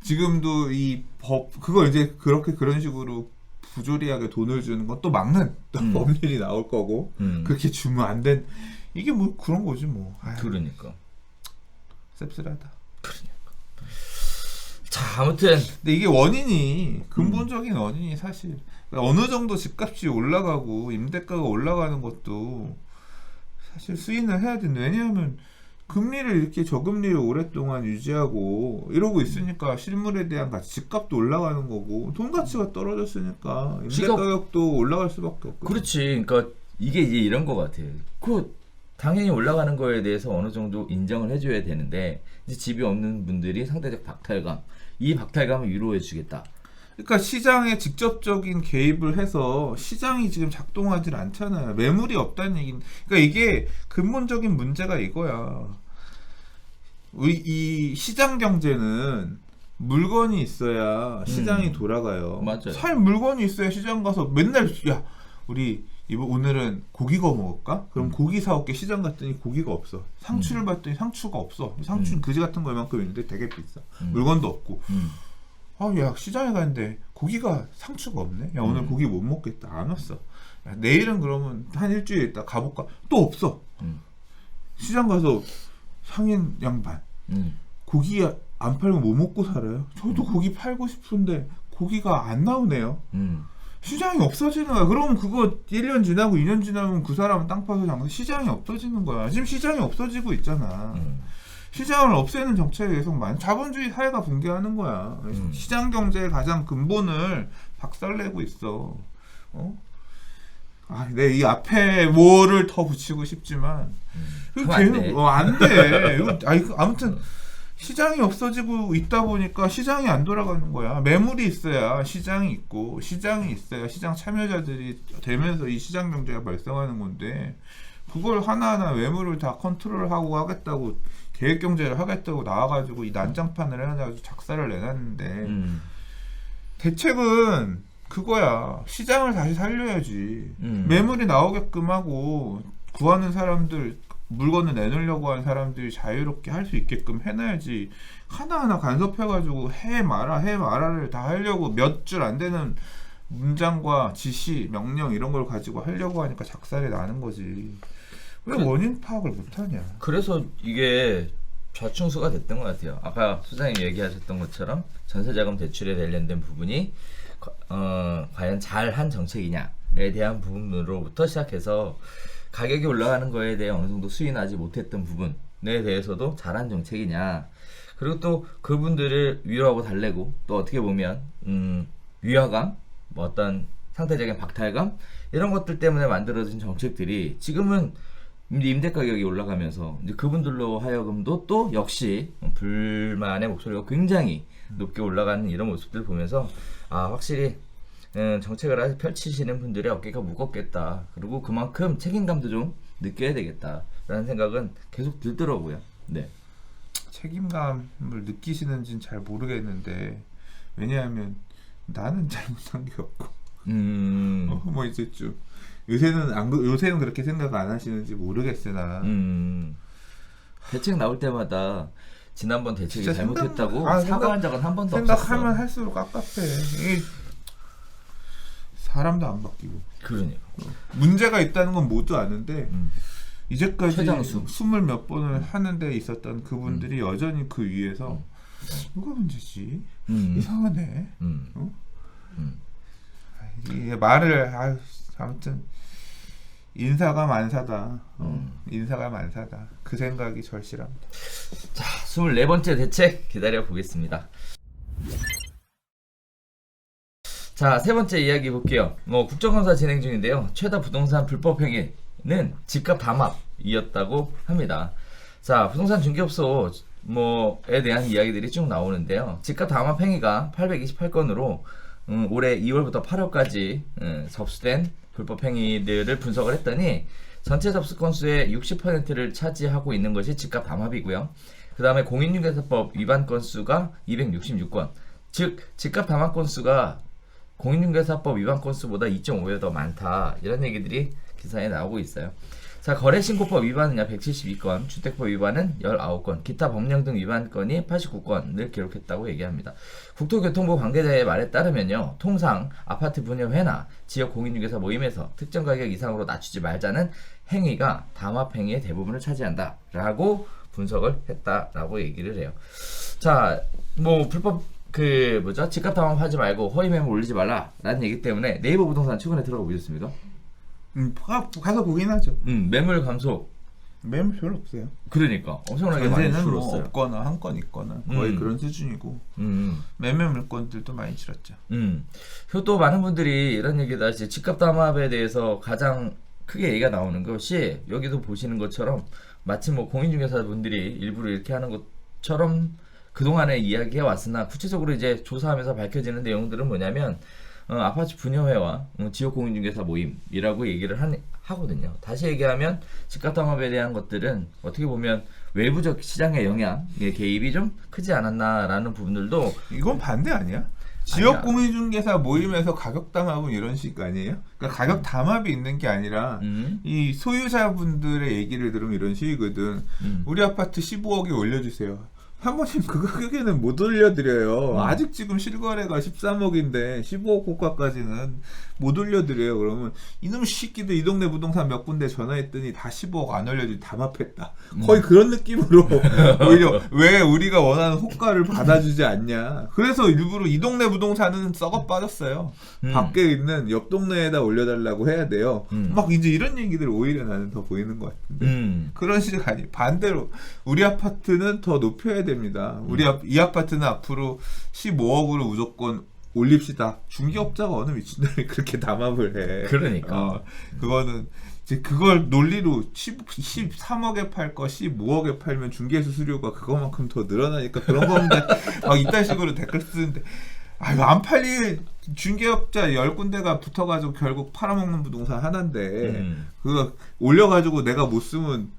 지금도 이 법 그걸 이제 그렇게 그런 식으로 부조리하게 돈을 주는 건 또 막는 또 법률이 나올 거고 그렇게 주면 안 된 이게 뭐 그런 거지 뭐. 아유, 그러니까 씁쓸하다. 그러니까. 자, 아무튼 근데 이게 원인이 근본적인 원인이 사실 어느 정도 집값이 올라가고 임대가가 올라가는 것도 사실 수인을 해야 된다. 왜냐하면 금리를 이렇게 저금리를 오랫동안 유지하고 이러고 있으니까 실물에 대한 가치, 집값도 올라가는 거고 돈 가치가 떨어졌으니까 임대 가격도 올라갈 수밖에 없고. 그렇지. 그러니까 이게 이제 이런 거 같아요. 당연히 올라가는 거에 대해서 어느 정도 인정을 해줘야 되는데 이제 집이 없는 분들이 상대적 박탈감, 이 박탈감을 위로해 주겠다. 그러니까 시장에 직접적인 개입을 해서 시장이 지금 작동하지 않잖아요. 매물이 없다는 얘기는. 그러니까 이게 근본적인 문제가 이거야. 이 시장 경제는 물건이 있어야 시장이 돌아가요. 맞아요. 살 물건이 있어야 시장 가서 맨날 야 우리 오늘은 고기 구워 먹을까? 그럼 고기 사올게. 시장 갔더니 고기가 없어. 상추를 봤더니 상추가 없어. 상추는 그지 같은 거 이만큼 있는데 되게 비싸. 물건도 없고. 야 시장에 갔는데 고기가 상추가 없네. 야 오늘 고기 못 먹겠다. 안 왔어. 야, 내일은 그러면 한 일주일 있다 가볼까? 또 없어. 시장 가서 상인 양반 고기 안 팔면 뭐 먹고 살아요? 저도 고기 팔고 싶은데 고기가 안 나오네요. 시장이 없어지는 거야. 그럼 그거 1년 지나고 2년 지나면 그 사람은 땅 파서 장사 시장이 없어지는 거야. 지금 시장이 없어지고 있잖아. 시장을 없애는 정책에 계속 자본주의 사회가 붕괴하는 거야. 시장 경제의 가장 근본을 박살내고 있어. 네, 이 앞에 뭐를 더 붙이고 싶지만 안 돼. 아무튼 시장이 없어지고 있다 보니까 시장이 안 돌아가는 거야. 매물이 있어야 시장이 있고 시장이 있어야 시장 참여자들이 되면서 이 시장 경제가 발생하는 건데 그걸 하나하나 매물을 다 컨트롤하고 하겠다고 계획 경제를 하겠다고 나와가지고 이 난장판을 해가지고 작사를 내놨는데 대책은 그거야. 시장을 다시 살려야지. 매물이 나오게끔 하고 구하는 사람들 물건을 내놓으려고 하는 사람들이 자유롭게 할 수 있게끔 해놔야지. 하나하나 간섭해가지고 해 마라를 다 하려고 몇 줄 안 되는 문장과 지시, 명령 이런 걸 가지고 하려고 하니까 작살이 나는 거지. 왜 원인 파악을 못하냐. 그래서 이게 좌충수가 됐던 것 같아요. 아까 소장님 얘기하셨던 것처럼 전세자금 대출에 관련된 부분이 과연 잘한 정책이냐에 대한 부분으로부터 시작해서 가격이 올라가는 거에 대해 어느 정도 수인하지 못했던 부분에 대해서도 잘한 정책이냐, 그리고 또 그분들을 위로하고 달래고 또 어떻게 보면 위화감, 뭐 어떤 상대적인 박탈감 이런 것들 때문에 만들어진 정책들이 지금은 임대 가격이 올라가면서 이제 그분들로 하여금도 또 역시 불만의 목소리가 굉장히 높게 올라가는 이런 모습들 보면서 확실히 정책을 펼치시는 분들의 어깨가 무겁겠다. 그리고 그만큼 책임감도 좀 느껴야 되겠다라는 생각은 계속 들더라고요. 네. 책임감을 느끼시는지는 잘 모르겠는데, 왜냐하면 나는 잘못한 게 없고 뭐 이제 좀 요새는 그렇게 생각 안 하시는지 모르겠으나 대책 나올 때마다 지난번 대책이 잘못했다고 사과한 적은 한 번도 생각하면 없었어. 할수록 깝깝해. 이게 사람도 안 바뀌고. 그러니까 문제가 있다는 건 모두 아는데 이제까지 최장수. 20 몇 번을 하는데 있었던 그분들이 여전히 그 위에서 뭐가 문제지? 이상하네. 이게 말을 아무튼 인사가 만사다. 인사가 만사다. 그 생각이 절실합니다. 자, 24번째 대책 기다려 보겠습니다. 자, 세 번째 이야기 볼게요. 국정감사 진행 중인데요. 최다 부동산 불법 행위는 집값 담합이었다고 합니다. 자, 부동산 중개업소 에 대한 이야기들이 쭉 나오는데요. 집값 담합 행위가 828건으로 올해 2월부터 8월까지 접수된 불법 행위들을 분석을 했더니 전체 접수 건수의 60%를 차지하고 있는 것이 집값 담합이고요. 그 다음에 공인중개사법 위반 건수가 266건, 즉 집값 담합 건수가 공인중개사법 위반 건수보다 2.5배 더 많다, 이런 얘기들이 기사에 나오고 있어요. 자, 거래신고법 위반은 172건, 주택법 위반은 19건, 기타 법령 등 위반 건이 89건을 기록했다고 얘기합니다. 국토교통부 관계자의 말에 따르면요, 통상 아파트 분여회나 지역 공인중개사 모임에서 특정 가격 이상으로 낮추지 말자는 행위가 담합 행위의 대부분을 차지한다라고 분석을 했다라고 얘기를 해요. 자, 불법 집값 담합하지 말고 허위 매물 올리지 말라라는 얘기 때문에 네이버 부동산 최근에 들어가 보셨습니까? 가서 보긴 하죠. 매물 감소. 매물 별로 없어요. 그러니까 엄청나게 많이 전세는 줄었어요. 없거나 한 건 있거나 거의 그런 수준이고 매매 물건들도 많이 줄었죠. 그리고 또 많은 분들이 이런 얘기도 하시. 집값 담합에 대해서 가장 크게 얘기가 나오는 것이, 여기도 보시는 것처럼 마치 공인중개사 분들이 일부러 이렇게 하는 것처럼 그동안에 이야기해 왔으나 구체적으로 이제 조사하면서 밝혀지는 내용들은 뭐냐면 아파트 분여회와 지역 공인중개사 모임이라고 얘기를 하거든요. 다시 얘기하면 집값 담합에 대한 것들은 어떻게 보면 외부적 시장의 영향의 개입이 좀 크지 않았나라는 부분들도. 이건 반대 아니야? 지역 공인중개사 모임에서 가격 담합은 이런 식 아니에요? 그러니까 가격 담합이 있는 게 아니라 이 소유자분들의 얘기를 들으면 이런 식이거든. 우리 아파트 15억에 올려주세요. 사모님 그 가격에는 못 올려드려요. 아직 지금 실거래가 13억인데 15억 고가까지는 못 올려드려요. 그러면 이놈 새끼들 이 동네 부동산 몇 군데 전화했더니 다 15억 안 올려주지 담합했다. 거의 그런 느낌으로 오히려 왜 우리가 원하는 호가를 받아주지 않냐. 그래서 일부러 이 동네 부동산은 썩어 빠졌어요. 밖에 있는 옆 동네에다 올려달라고 해야 돼요. 막 이제 이런 얘기들 오히려 나는 더 보이는 것 같은데 그런 식이 아니, 반대로 우리 아파트는 더 높여야 됩니다. 이 아파트는 앞으로 15억으로 무조건 올립시다. 중개업자가 어느 미친놈이 그렇게 담합을 해. 그러니까 그거는 이제 그걸 논리로 13억에 팔 거 15억에 팔면 중개 수수료가 그거만큼 더 늘어나니까 그런 건데 막 이딴 식으로 댓글 쓰는데 안 팔릴 중개업자 10군데가 붙어가지고 결국 팔아먹는 부동산 하나인데 그거 올려가지고 내가 못 쓰면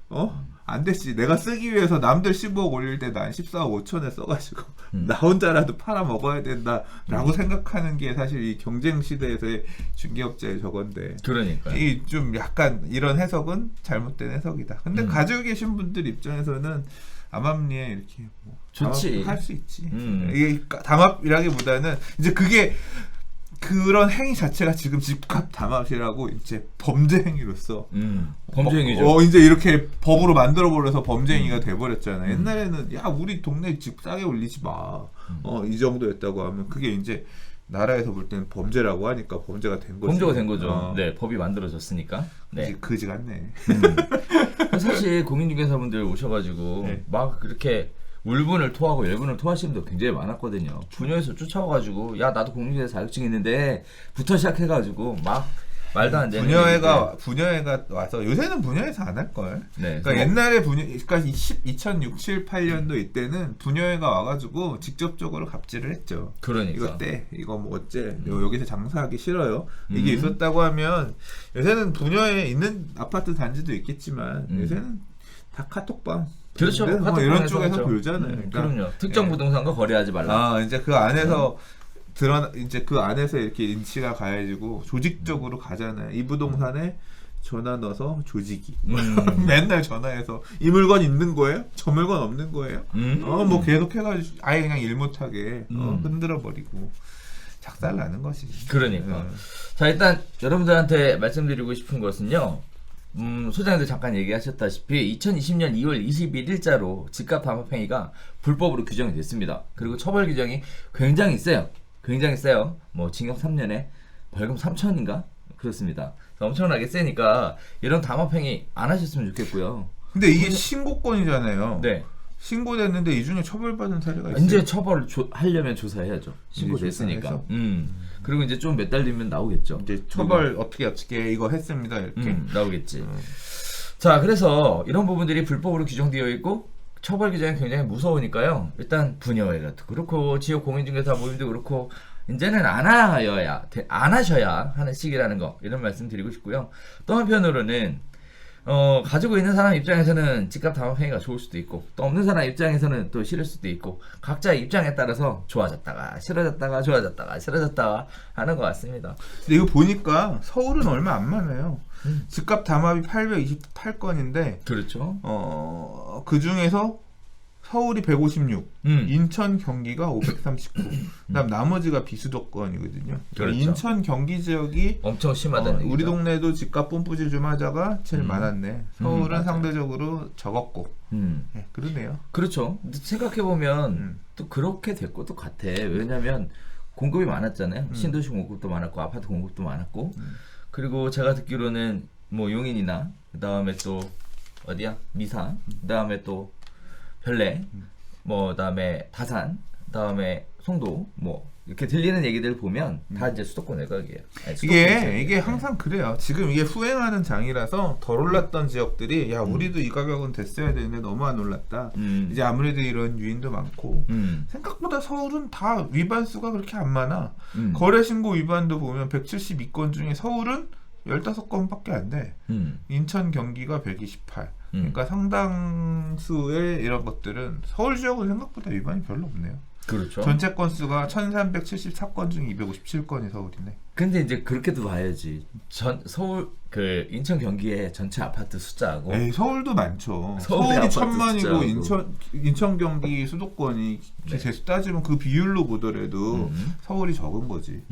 안 됐지. 내가 쓰기 위해서 남들 15억 올릴 때 난 14억 5천에 써가지고 나 혼자라도 팔아 먹어야 된다라고 생각하는 게 사실 이 경쟁 시대에서의 중개업자의 저건데. 그러니까 이 좀 약간 이런 해석은 잘못된 해석이다. 근데 가지고 계신 분들 입장에서는 암암리에 이렇게 좋지. 할 수 있지. 이게 담합이라기보다는 이제 그게 그런 행위 자체가 지금 집값 담합이라고 이제 범죄 행위로서 범죄 행위죠. 이제 이렇게 법으로 만들어 버려서 범죄 행위가 돼 버렸잖아요. 옛날에는 야 우리 동네 집 싸게 올리지 마. 이 정도였다고 하면 그게 이제 나라에서 볼 때는 범죄라고 하니까 범죄가 된 거죠. 범죄가 된 거죠. 네, 법이 만들어졌으니까. 네. 그지 같네. 사실 공인중개사분들 오셔가지고 네. 막 그렇게 울분을 토하고 열분을 토하시는 분도 굉장히 많았거든요. 부녀에서 쫓아와가지고 야 나도 공인중개사 자격증 있는데 부터 시작해가지고 막 말도 안 되는 부녀회가 와서 요새는 부녀회사 안 할 걸. 네, 그러니까 옛날에 그러니까 2006, 7, 8년도 이때는 부녀회가 와가지고 직접적으로 갑질을 했죠. 그러니까 이거 떼, 이거 뭐 어째, 여기서 장사하기 싫어요. 이게 있었다고 하면 요새는 부녀회 있는 아파트 단지도 있겠지만 요새는 다 카톡방. 그렇죠. 뭐 이런 쪽에서 돌잖아요. 그러니까, 그럼요. 특정 부동산과 거래하지 말라. 이제 그 안에서 이제 그 안에서 이렇게 인치가 가해지고 조직적으로 가잖아요. 이 부동산에 전화 넣어서 조직이 맨날 전화해서 이 물건 있는 거예요? 저 물건 없는 거예요? 뭐 계속 해가지고 아예 그냥 일 못하게 흔들어 버리고 작살 나는 것이. 그러니까. 자 일단 여러분들한테 말씀드리고 싶은 것은요. 소장님도 잠깐 얘기하셨다시피 2020년 2월 21일자로 집값 담합행위가 불법으로 규정이 됐습니다. 그리고 처벌 규정이 굉장히 세요. 굉장히 세요. 뭐 징역 3년에 벌금 3천인가? 그렇습니다. 엄청나게 세니까 이런 담합행위 안 하셨으면 좋겠고요. 근데 이게 신고권이잖아요. 네. 신고됐는데 이 중에 처벌받은 사례가 있어요. 이제 처벌을 하려면 조사해야죠. 신고됐으니까. 그리고 이제 좀 몇 달 뒤면 나오겠죠. 이제 처벌 어떻게 이거 했습니다. 이렇게 나오겠지. 자, 그래서 이런 부분들이 불법으로 규정되어 있고 처벌 규정이 굉장히 무서우니까요. 일단 부녀회도 그렇고 지역 공인중개사 모임도 그렇고 이제는 안 하셔야 하는 시기라는 거 이런 말씀 드리고 싶고요. 또 한편으로는 가지고 있는 사람 입장에서는 집값 담합행위가 좋을 수도 있고 또 없는 사람 입장에서는 또 싫을 수도 있고 각자의 입장에 따라서 좋아졌다가 싫어졌다가 좋아졌다가 싫어졌다가 하는 것 같습니다. 근데 이거 보니까 서울은 얼마 안 많아요. 집값 담합이 828건인데 그렇죠. 그 중에서 서울이 156, 인천, 경기가 539. 그다음 나머지가 비수도권이거든요. 그렇죠. 인천, 경기 지역이 엄청 심하다는 우리 동네도 집값 뿜뿌질 좀 하자가 제일 많았네. 서울은 맞아요. 상대적으로 적었고. 네, 그러네요. 그렇죠. 생각해 보면 또 그렇게 될 것도 같아. 왜냐하면 공급이 많았잖아요. 신도시 공급도 많았고 아파트 공급도 많았고. 그리고 제가 듣기로는 뭐 용인이나 그다음에 또 어디야 미사, 그다음에 또 별내, 뭐 그다음에 다산, 그다음에 송도, 뭐 이렇게 들리는 얘기들 보면 다 이제 수도권 외곽이에요. 이게 항상 그래요. 지금 이게 후행하는 장이라서 덜 올랐던 지역들이 야 우리도 이 가격은 됐어야 되는데 너무 안 올랐다. 이제 아무래도 이런 유인도 많고 생각보다 서울은 다 위반 수가 그렇게 안 많아. 거래 신고 위반도 보면 172건 중에 서울은 15건밖에 안 돼. 인천, 경기가 128. 그러니까 상당수의 이런 것들은 서울 지역은 생각보다 위반이 별로 없네요. 그렇죠. 전체 건수가 1374건 중 257건이 서울이네. 근데 이제 그렇게도 봐야지. 서울 그 인천 경기의 전체 아파트 숫자하고 서울도 많죠. 서울이 1000만이고 인천 경기 수도권이 재수 따지면 그 비율로 보더라도 서울이 적은 거지.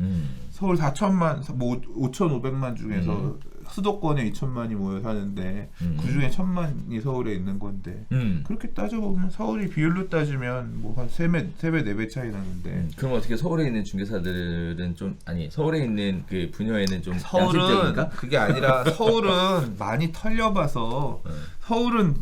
서울 4천만, 뭐 5,500만 중에서 수도권에 2천만이 모여 사는데 그 중에 1,000만이 서울에 있는 건데 그렇게 따져보면 서울이 비율로 따지면 뭐 한 3배, 4배 차이 나는데 그럼 어떻게 서울에 있는 중개사들은 좀 서울에 있는 그 분야에는 좀 서울은 양심적인가? 그게 아니라 서울은 많이 털려봐서 서울은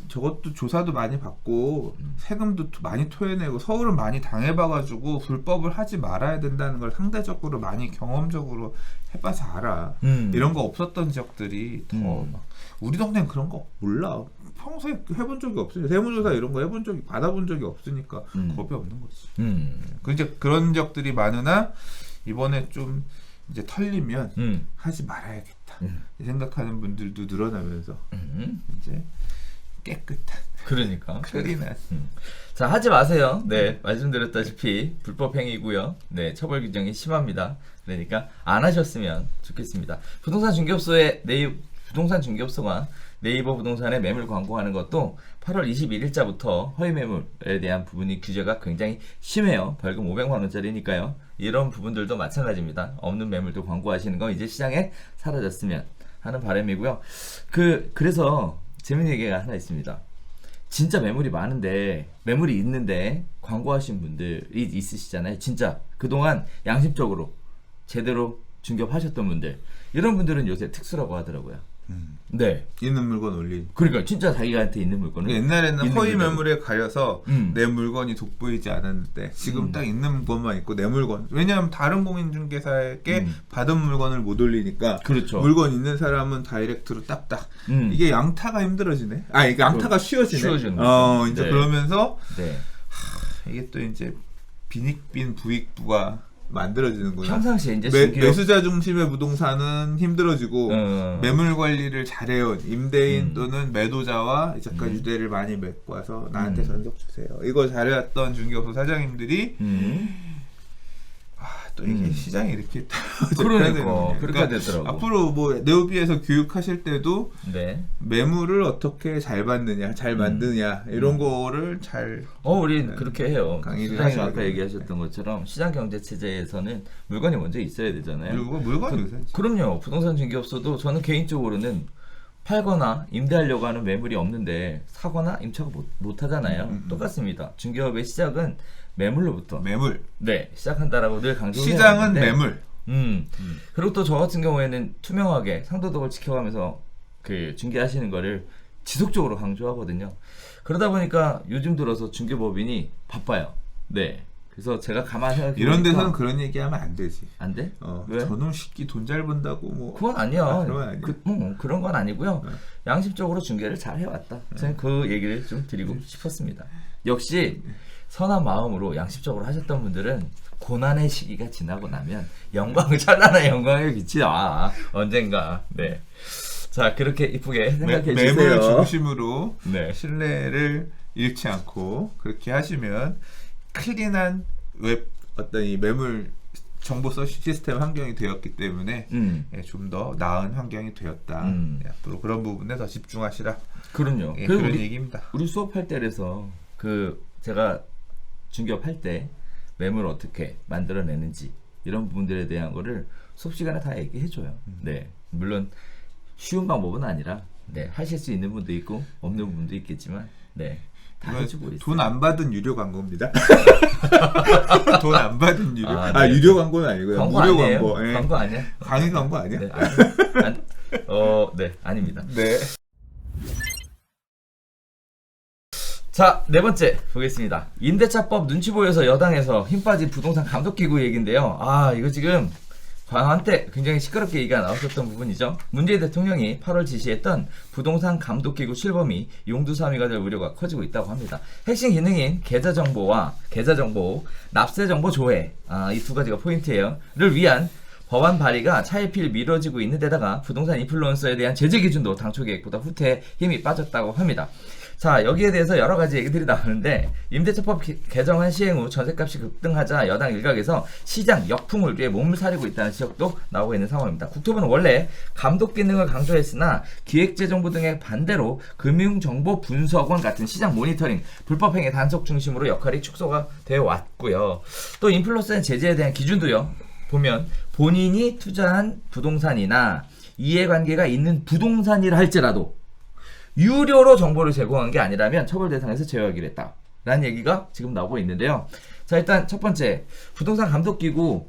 저것도 조사도 많이 받고 세금도 많이 토해내고 서울은 많이 당해봐가지고 불법을 하지 말아야 된다는 걸 상대적으로 많이 경험적으로 해봐서 알아. 이런 거 없었던 지역들이 더 막 우리 동네는 그런 거 몰라. 평소에 해본 적이 없어요. 세무조사 이런 거 받아본 적이 없으니까 겁이 없는 거지. 이제 그런 지역들이 많으나 이번에 좀 이제 털리면 하지 말아야겠다 생각하는 분들도 늘어나면서 이제 깨끗한 그러니까 클린한 자 하지 마세요. 네 말씀드렸다시피 불법 행위고요. 네 처벌 규정이 심합니다. 그러니까 안 하셨으면 좋겠습니다. 부동산 중개업소가 네이버 부동산에 매물 광고하는 것도 8월 21일자부터 허위 매물에 대한 부분이 규제가 굉장히 심해요. 벌금 500만 원짜리니까요. 이런 부분들도 마찬가지입니다. 없는 매물도 광고하시는 거 이제 시장에 사라졌으면 하는 바람이고요. 그래서 재밌는 얘기가 하나 있습니다. 진짜 매물이 많은데 매물이 있는데 광고하신 분들이 있으시잖아요. 진짜 그동안 양심적으로 제대로 중개하셨던 분들, 이런 분들은 요새 특수라고 하더라고요. 네. 있는 물건 올린. 그러니까 진짜 자기한테 있는 물건을. 옛날에는 허위 매물에 가려서 내 물건이 돋보이지 않았는데 지금 딱 있는 것만 있고 내 물건. 왜냐하면 다른 공인중개사에게 받은 물건을 못 올리니까. 그렇죠. 물건 있는 사람은 다이렉트로 딱딱. 이게 양타가 힘들어지네. 이게 양타가 쉬워지네. 쉬워지는 이제 네. 그러면서 네. 이게 또 이제 빈익빈 부익부가 만들어지는구나. 평상시에 이제 매수자 중심의 부동산은 힘들어지고 매물 관리를 잘해온 임대인 또는 매도자와 잠깐 유대를 많이 맺고 와서 나한테 전속 주세요. 이거 잘해왔던 중개업소 사장님들이 또 이게 시장이 이렇게 그렇게 되더라고. 앞으로 뭐 네오비에서 교육하실 때도 네. 매물을 어떻게 잘 받느냐, 잘 만드냐 이런 거를 잘 우린 그렇게 해요. 시장님 아까 되겠네. 얘기하셨던 것처럼 시장 경제 체제에서는 물건이 먼저 있어야 되잖아요. 그리고 물건이 우선이지. 그럼요. 부동산 중개업소도 저는 개인적으로는 팔거나 임대하려고 하는 매물이 없는데 사거나 임차가 못 하잖아요. 똑같습니다. 중개업의 시작은 매물로부터 네, 시작한다라고 늘 강조해요. 시장은 매물. 그리고 또 저 같은 경우에는 투명하게 상도덕을 지켜가면서 중개하시는 거를 지속적으로 강조하거든요. 그러다 보니까 요즘 들어서 중개법인이 바빠요. 네. 그래서 제가 가만히 생각해 이런 데서는 그런 얘기하면 안 되지. 안 돼? 왜? 저놈 새끼 돈 잘 번다고 뭐. 그건 아니야. 그건 아니야. 그런 건 아니고요. 양심적으로 중개를 잘 해왔다. 저는 그 얘기를 좀 드리고 싶었습니다. 역시 선한 마음으로 양심적으로 하셨던 분들은 고난의 시기가 지나고 나면 찬란한 영광의 빛이 나. 언젠가. 네. 자, 그렇게 이쁘게 생각해 주세요. 매물 중심으로 네. 신뢰를 잃지 않고 그렇게 하시면 클린한 웹 어떤 이 매물 정보 시스템 환경이 되었기 때문에 좀 더 나은 환경이 되었다. 앞으로 그런 부분에 더 집중하시라. 그럼요. 그런 얘기입니다. 우리 수업할 때에서 제가 중개업할 때 매물 어떻게 만들어내는지 이런 부분들에 대한 거를 수업 시간에 다 얘기해줘요. 네, 물론 쉬운 방법은 아니라 하실 수 있는 분도 있고 없는 분도 있겠지만 다 해주고 있어요. 돈 안 받은 유료 광고입니다. 돈 안 받은 유료. 네. 유료 광고는 아니고요. 광고 무료 아니에요? 광고. 예. 광고 아니야? 강의 광고 아니야? 네, 아닙니다. 네. 자, 네 번째 보겠습니다. 임대차법 눈치 보여서 여당에서 힘 빠진 부동산 감독기구 얘기인데요. 이거 지금 한때 굉장히 시끄럽게 얘기가 나왔었던 부분이죠. 문재인 대통령이 8월 지시했던 부동산 감독기구 실범이 용두사미가 될 우려가 커지고 있다고 합니다. 핵심 기능인 계좌정보, 납세정보 조회, 이 두 가지가 포인트예요. 를 위한 법안 발의가 차일피일 미뤄지고 있는 데다가 부동산 인플루언서에 대한 제재 기준도 당초 계획보다 후퇴에 힘이 빠졌다고 합니다. 자, 여기에 대해서 여러 가지 얘기들이 나오는데 임대차법 개정안 시행 후 전셋값이 급등하자 여당 일각에서 시장 역풍을 위해 몸을 사리고 있다는 지적도 나오고 있는 상황입니다. 국토부는 원래 감독 기능을 강조했으나 기획재정부 등의 반대로 금융정보분석원 같은 시장 모니터링, 불법행위 단속 중심으로 역할이 축소가 되어 왔고요. 또 인플루언서의 제재에 대한 기준도요. 보면 본인이 투자한 부동산이나 이해관계가 있는 부동산이라 할지라도 유료로 정보를 제공한 게 아니라면 처벌 대상에서 제외하기로 했다 라는 얘기가 지금 나오고 있는데요. 자, 일단 첫 번째 부동산 감독기구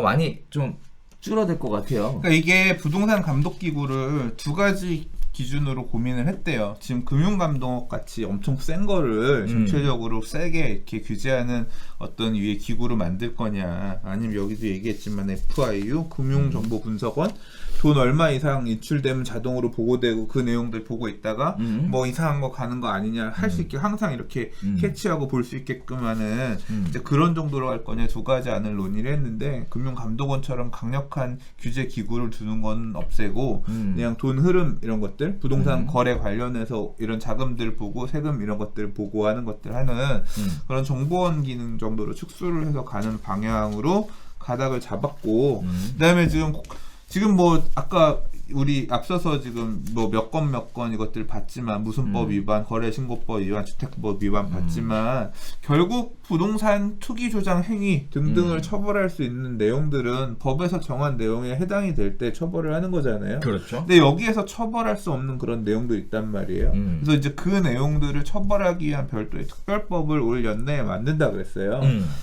많이 좀 줄어들 것 같아요. 그러니까 이게 부동산 감독기구를 두 가지 기준으로 고민을 했대요. 지금 금융감독 같이 엄청 센 거를 전체적으로 세게 이렇게 규제하는 어떤 위에 기구를 만들 거냐, 아니면 여기도 얘기했지만 FIU 금융정보분석원 돈 얼마 이상 인출되면 자동으로 보고되고 그 내용들 보고 있다가 뭐 이상한 거 가는 거 아니냐 할 수 있게 항상 이렇게 캐치하고 볼 수 있게끔 하는 이제 그런 정도로 할 거냐 두 가지 안을 논의를 했는데, 금융감독원처럼 강력한 규제 기구를 두는 건 없애고 그냥 돈 흐름 이런 것들, 부동산 거래 관련해서 이런 자금들 보고 세금 이런 것들 보고하는 것들 하는 그런 정보원 기능 정도로 축소를 해서 가는 방향으로 가닥을 잡았고, 그다음에 지금 뭐 아까 우리 앞서서 지금 뭐 몇 건 이것들 봤지만 무슨 법 위반, 거래신고법 위반, 주택법 위반 봤지만 결국 부동산 투기 조장 행위 등등을 처벌할 수 있는 내용들은 법에서 정한 내용에 해당이 될 때 처벌을 하는 거잖아요. 그렇죠. 근데 여기에서 처벌할 수 없는 그런 내용도 있단 말이에요. 그래서 이제 그 내용들을 처벌하기 위한 별도의 특별법을 올 연내에 만든다 그랬어요.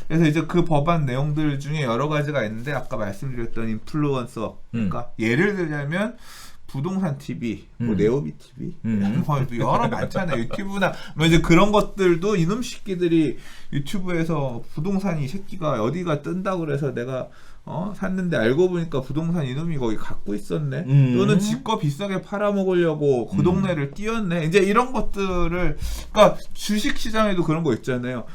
그래서 이제 그 법안 내용들 중에 여러 가지가 있는데 아까 말씀드렸던 인플루언서, 그러니까 예를 들자면 부동산 TV, 뭐 네오비 TV, 뭐 여러 많잖아요. 유튜브나 뭐 이제 그런 것들도 이놈 새끼들이 유튜브에서 부동산이 새끼가 어디가 뜬다고 그래서 내가 샀는데 알고 보니까 부동산 이놈이 거기 갖고 있었네. 또는 지거 비싸게 팔아먹으려고 그 동네를 띄었네. 이제 이런 것들을, 그러니까 주식 시장에도 그런 거 있잖아요.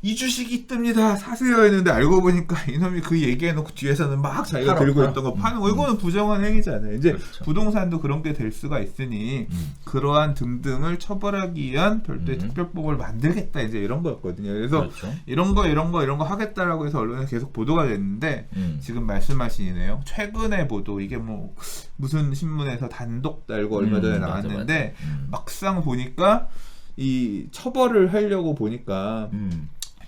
이 주식이 뜹니다. 사세요 했는데 알고 보니까 이놈이 그 얘기해놓고 뒤에서는 막 자기가 들고 있던 거 파는 거. 이거는 부정한 행위잖아요. 이제 그렇죠. 부동산도 그런 게 될 수가 있으니 그러한 등등을 처벌하기 위한 별도의 특별법을 만들겠다. 이제 이런 거였거든요. 그래서 그렇죠. 이런 거 하겠다라고 해서 언론에 계속 보도가 됐는데 지금 말씀하신 이 내용 최근에 보도 이게 뭐 무슨 신문에서 단독 달고 얼마 전에 나왔는데 맞아. 막상 보니까 이 처벌을 하려고 보니까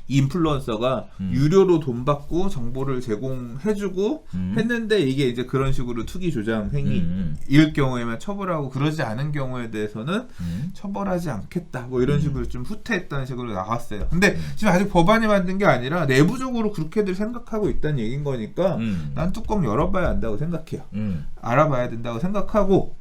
인플루언서가 유료로 돈 받고 정보를 제공해주고 했는데 이게 이제 그런 식으로 투기 조장 행위일 경우에만 처벌하고 그러지 않은 경우에 대해서는 처벌하지 않겠다 뭐 이런 식으로 좀 후퇴했다는 식으로 나왔어요. 근데 지금 아직 법안이 만든 게 아니라 내부적으로 그렇게들 생각하고 있다는 얘기인 거니까 난 뚜껑 열어봐야 한다고 생각해요. 알아봐야 된다고 생각하고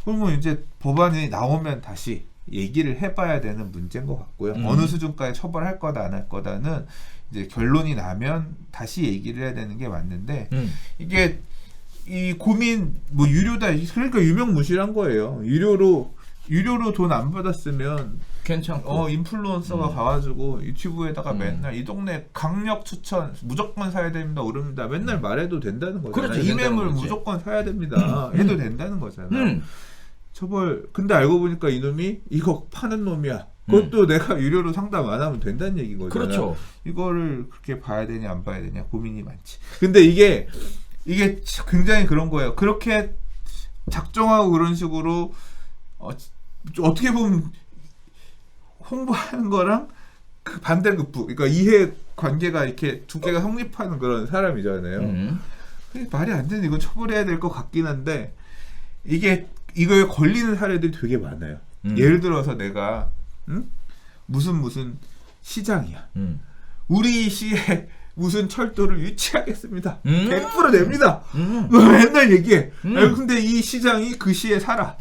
그러면 이제 법안이 나오면 다시 얘기를 해봐야 되는 문제인 것 같고요. 어느 수준까지 처벌할 거다 안 할 거다는 이제 결론이 나면 다시 얘기를 해야 되는 게 맞는데 이게 이 고민 뭐 유료다 그러니까 유명무실한 거예요. 유료로 돈 안 받았으면 괜찮고 인플루언서가 가가지고 유튜브에다가 맨날 이 동네 강력 추천 무조건 사야 됩니다 오릅니다 맨날 말해도 된다는 거잖아요. 그렇죠, 이매물 무조건 사야 됩니다 해도 된다는 거잖아요. 처벌. 근데 알고 보니까 이놈이 이거 파는 놈이야. 그것도 내가 유료로 상담 안 하면 된다는 얘기인 거잖아요. 그렇죠. 이거를 그렇게 봐야 되냐 안 봐야 되냐 고민이 많지. 근데 이게 굉장히 그런 거예요. 그렇게 작정하고 그런 식으로 어떻게 보면 홍보하는 거랑 그 반대급부. 그러니까 이해 관계가 이렇게 두 개가 성립하는 그런 사람이잖아요. 말이 안 되는 이거 처벌해야 될 것 같긴 한데 이거에 걸리는 사례들이 되게 많아요. 예를 들어서 내가 무슨 시장이야. 우리 시에 무슨 철도를 유치하겠습니다. 100% 냅니다. 맨날 얘기해. 근데 이 시장이 그 시에 살아.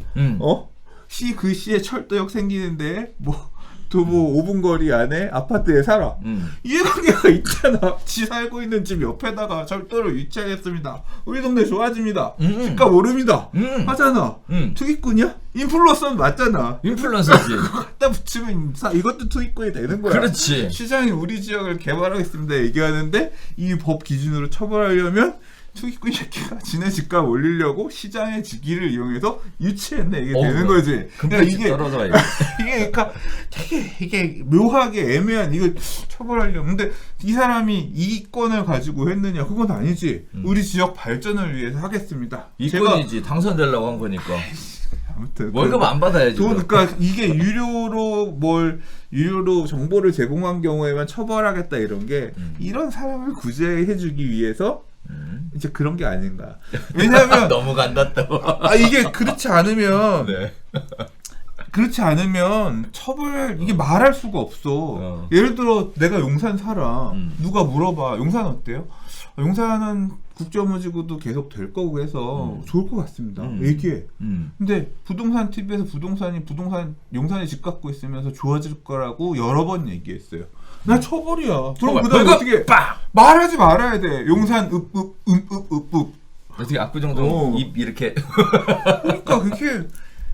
그 시에 철도역 생기는데 뭐 5분 거리 안에 아파트에 살아. 이해관계가 있잖아. 지 살고 있는 집 옆에다가 철도를 유치하겠습니다. 우리 동네 좋아집니다. 집값 오릅니다. 하잖아. 투기꾼이야? 인플루언서는 맞잖아. 인플루언서지. 그거 갖다 붙이면 이것도 투기꾼이 되는 거야. 그렇지. 시장이 우리 지역을 개발하겠습니다 얘기하는데 이 법 기준으로 처벌하려면 투기꾼 새끼가 지네 집값 올리려고 시장의 지기를 이용해서 유치했네 이게 되는 거지. 그러니까 이게 떨어져 이게 그러니까 되게 이게 묘하게 애매한 이거 처벌하려고. 근데 이 사람이 이권을 가지고 했느냐 그건 아니지. 우리 지역 발전을 위해서 하겠습니다. 이권이지. 당선되려고 한 거니까. 아무튼 월급 안 받아야지. 그러니까 이게 유료로 정보를 제공한 경우에만 처벌하겠다 이런 게 이런 사람을 구제해주기 위해서. 이제 그런 게 아닌가. 왜냐하면 너무 간다 또. 이게 그렇지 않으면 네. 그렇지 않으면 처벌 이게 말할 수가 없어. 예를 들어 내가 용산 살아. 누가 물어봐. 용산 어때요? 용산은 국제업무지구도 계속 될 거고 해서 좋을 것 같습니다. 얘기해. 근데 부동산 TV에서 용산에 집 갖고 있으면서 좋아질 거라고 여러 번 얘기했어요. 나 처벌이야. 그럼 그다음에 어떻게 말하지 말아야 돼. 용산 읍읍 어떻게 압구정동 입 이렇게. 그러니까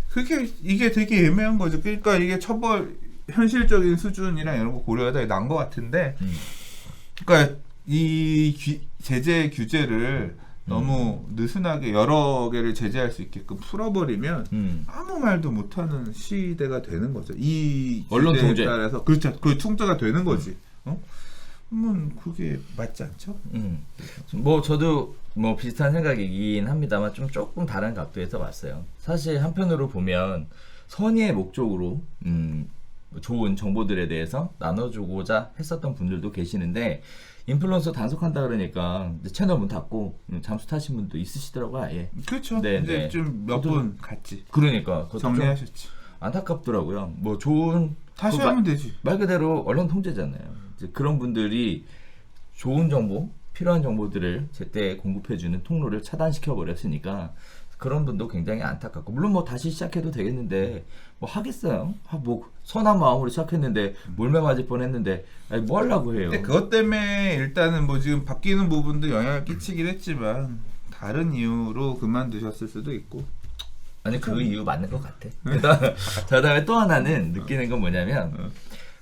그게 이게 되게 애매한 거죠. 그러니까 이게 처벌 현실적인 수준이랑 이런 거 고려하다 난 것 같은데. 그러니까 이 제재 규제를 너무 느슨하게 여러 개를 제재할 수 있게끔 풀어버리면 아무 말도 못하는 시대가 되는 거죠. 이 언론 통제 따라서 그렇죠. 그 통제가 되는 거지. 그게 맞지 않죠? 뭐 저도 뭐 비슷한 생각이긴 합니다만 좀 조금 다른 각도에서 봤어요. 사실 한편으로 보면 선의의 목적으로 좋은 정보들에 대해서 나눠주고자 했었던 분들도 계시는데 인플루언서 단속한다 그러니까 이제 채널 문 닫고 잠수 타신 분도 있으시더라고요. 아예. 그렇죠. 네, 이제 네. 좀 몇 분 갔지. 그러니까 그것도 좀 정리하셨지. 안타깝더라고요. 뭐 좋은 다시 하면 되지. 말 그대로 언론 통제잖아요. 이제 그런 분들이 좋은 정보, 필요한 정보들을 제때 공급해주는 통로를 차단시켜 버렸으니까 그런 분도 굉장히 안타깝고 물론 뭐 다시 시작해도 되겠는데 뭐 하겠어요? 뭐 선한 마음으로 시작했는데 몰매 맞을 뻔했는데 아니 뭐 하려고 해요? 근데 그것 때문에 일단은 뭐 지금 바뀌는 부분도 영향을 끼치긴 했지만 다른 이유로 그만두셨을 수도 있고. 아니 그 이유 맞는 것 같아. 그다음에 또 하나는 느끼는 건 뭐냐면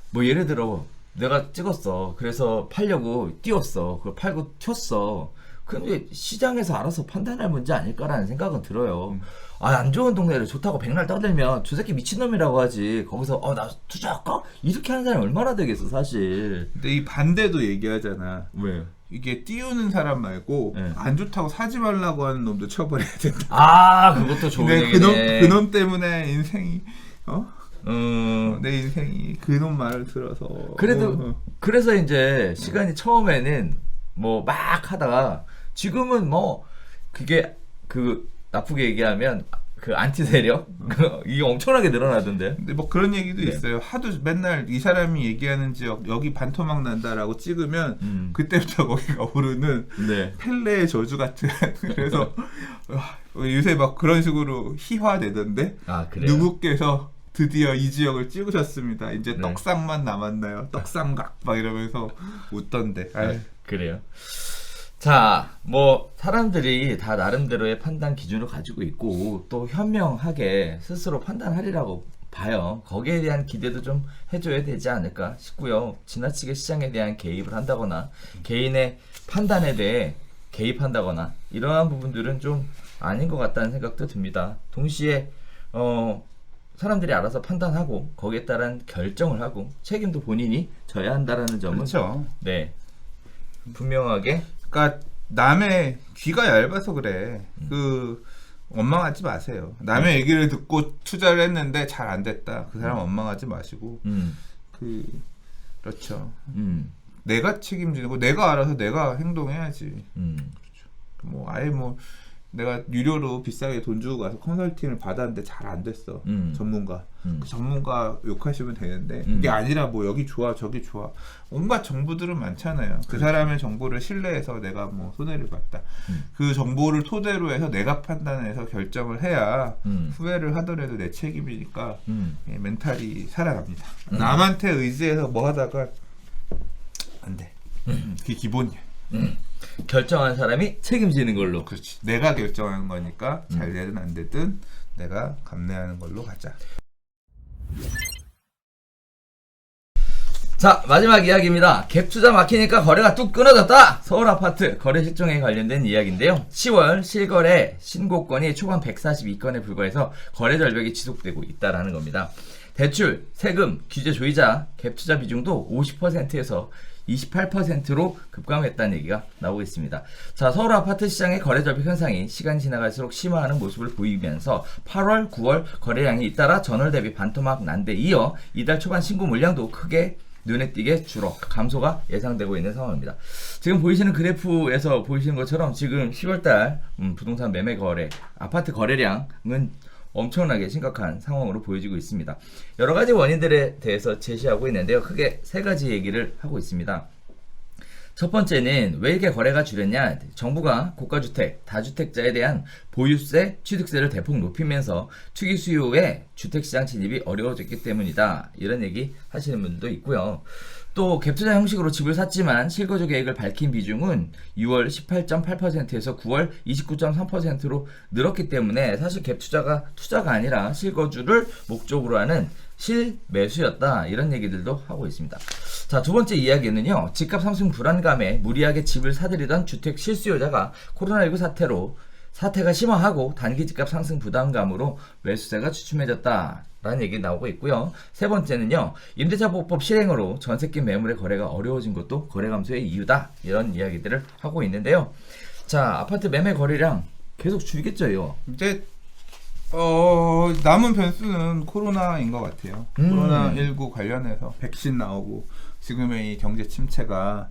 뭐 예를 들어 내가 찍었어. 그래서 팔려고 띄웠어. 그걸 팔고 튀었어. 근데 시장에서 알아서 판단할 문제 아닐까라는 생각은 들어요. 안 좋은 동네를 좋다고 백날 떠들면 저 새끼 미친놈이라고 하지. 거기서 나 투자할까? 이렇게 하는 사람이 얼마나 되겠어 사실. 근데 이 반대도 얘기하잖아. 왜? 이게 띄우는 사람 말고 네. 안 좋다고 사지 말라고 하는 놈도 처벌해야 된다. 그것도 좋은 근데 얘기네. 그놈 때문에 인생이 내 인생이 그놈 말을 들어서 그래서 이제 시간이 처음에는 뭐 막 하다가 지금은 뭐 그게 나쁘게 얘기하면 그 안티 세력 이게 엄청나게 늘어나던데. 근데 뭐 그런 얘기도 네. 있어요. 하도 맨날 이 사람이 얘기하는 지역 여기 반토막 난다라고 찍으면 그때부터 거기가 오르는 네. 펠레의 저주 같은. 그래서 요새 막 그런 식으로 희화되던데. 그래요? 누구께서 드디어 이 지역을 찍으셨습니다. 이제 네. 떡상만 남았나요? 떡상각 막 이러면서 웃던데. 그래요. 자, 뭐 사람들이 다 나름대로의 판단 기준을 가지고 있고 또 현명하게 스스로 판단하리라고 봐요. 거기에 대한 기대도 좀 해줘야 되지 않을까 싶고요. 지나치게 시장에 대한 개입을 한다거나 개인의 판단에 대해 개입한다거나 이러한 부분들은 좀 아닌 것 같다는 생각도 듭니다. 동시에 사람들이 알아서 판단하고 거기에 따른 결정을 하고 책임도 본인이 져야 한다라는 점은 그렇죠. 네, 분명하게. 그러니까 남의 귀가 얇아서 그래. 원망하지 마세요. 남의 얘기를 듣고 투자를 했는데 잘 안 됐다. 그 사람 원망하지 마시고. 그렇죠. 내가 책임지고 내가 알아서 내가 행동해야지. 그렇죠. 뭐 아예 뭐 내가 유료로 비싸게 돈 주고 가서 컨설팅을 받았는데 잘 안 됐어. 전문가. 그 전문가 욕하시면 되는데 이게 아니라 뭐 여기 좋아 저기 좋아. 온갖 정보들은 많잖아요. 그 사람의 정보를 신뢰해서 내가 뭐 손해를 봤다. 그 정보를 토대로 해서 내가 판단해서 결정을 해야 후회를 하더라도 내 책임이니까 멘탈이 살아갑니다. 남한테 의지해서 뭐 하다가 안 돼. 그게 기본이야. 결정한 사람이 책임지는 걸로. 그렇지. 내가 결정하는 거니까 잘 되든 안 되든 내가 감내하는 걸로 가자. 자, 마지막 이야기입니다. 갭 투자 막히니까 거래가 뚝 끊어졌다. 서울 아파트 거래 실종에 관련된 이야기인데요. 10월 실거래 신고건이 초반 142건에 불과해서 거래 절벽이 지속되고 있다라는 겁니다. 대출, 세금, 규제 조이자, 갭 투자 비중도 50%에서 28%로 급감했다는 얘기가 나오고 있습니다. 자, 서울 아파트 시장의 거래 절벽 현상이 시간이 지나갈수록 심화하는 모습을 보이면서 8월, 9월 거래량이 잇따라 전월 대비 반토막 난 데 이어 이달 초반 신고 물량도 크게 눈에 띄게 줄어 감소가 예상되고 있는 상황입니다. 지금 보이시는 그래프에서 보이시는 것처럼 지금 10월달 부동산 매매 거래, 아파트 거래량은 엄청나게 심각한 상황으로 보여지고 있습니다. 여러 가지 원인들에 대해서 제시하고 있는데요. 크게 세 가지 얘기를 하고 있습니다. 첫 번째는 왜 이렇게 거래가 줄였냐? 정부가 고가주택, 다주택자에 대한 보유세, 취득세를 대폭 높이면서 투기 수요에 주택시장 진입이 어려워졌기 때문이다. 이런 얘기 하시는 분들도 있고요. 또 갭투자 형식으로 집을 샀지만 실거주 계획을 밝힌 비중은 6월 18.8%에서 9월 29.3%로 늘었기 때문에 사실 갭투자가 투자가 아니라 실거주를 목적으로 하는 실매수였다. 이런 얘기들도 하고 있습니다. 자, 두 번째 이야기는요. 집값 상승 불안감에 무리하게 집을 사들이던 주택 실수요자가 코로나19 사태로 사태가 심화하고 단기 집값 상승 부담감으로 매수세가 주춤해졌다라는 얘기 나오고 있고요. 세 번째는요. 임대차 보호법 실행으로 전세금 매물의 거래가 어려워진 것도 거래 감소의 이유다. 이런 이야기들을 하고 있는데요. 자, 아파트 매매 거래량 계속 줄겠죠, 이거. 이제 남은 변수는 코로나인 것 같아요. 코로나19 관련해서 백신 나오고 지금의 이 경제 침체가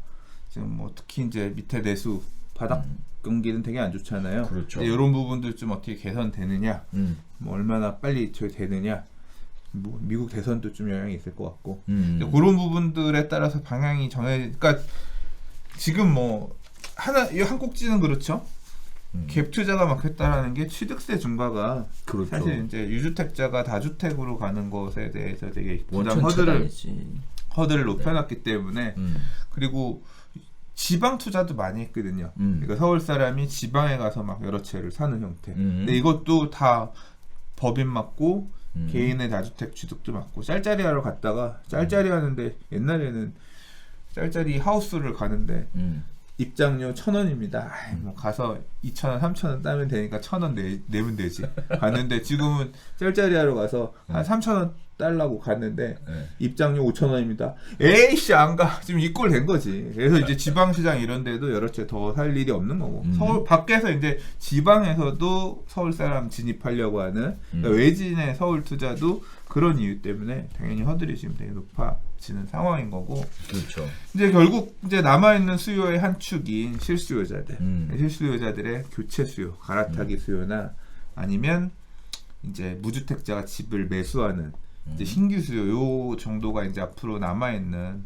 지금 뭐 특히 이제 밑에 내수 바닥 경기는 되게 안 좋잖아요. 그렇죠. 이런 부분들 좀 어떻게 개선되느냐, 뭐 얼마나 빨리 되느냐, 뭐 미국 대선도 좀 영향이 있을 것 같고 그런 부분들에 따라서 방향이 그러니까 지금 뭐 이 한국지는 그렇죠. 갭 투자가 막혔다라는 게 취득세 증가가 그렇죠. 사실 이제 유주택자가 다주택으로 가는 것에 대해서 되게 부담 원천 허들을 높여놨기 때문에 그리고 지방 투자도 많이 했거든요. 그러니까 서울 사람이 지방에 가서 막 여러 채를 사는 형태. 근데 이것도 다 법인 맞고 개인의 다주택 취득도 맞고 짤짤이 하러 갔다가 짤짤이 하는데 옛날에는 짤짤이 하우스를 가는데 입장료 1,000원입니다. 뭐 가서 2,000원, 3,000원 따면 되니까 1,000원 내면 되지. 갔는데 지금은 짤짤이 하러 가서 한 3,000원 달라고 갔는데 입장료 5,000원입니다. 에이씨 안 가. 지금 이 꼴 된 거지. 그래서 이제 지방시장 이런 데도 여러 채 더 살 일이 없는 거고 서울 밖에서 이제 지방에서도 서울 사람 진입하려고 하는 그러니까 외진의 서울 투자도 그런 이유 때문에 당연히 허들이 지금 되게 높아지는 상황인 거고. 그렇죠. 이제 결국 이제 남아있는 수요의 한 축인 실수요자들, 실수요자들의 교체 수요, 갈아타기 수요나 아니면 이제 무주택자가 집을 매수하는 이제 신규 수요 요 정도가 이제 앞으로 남아있는,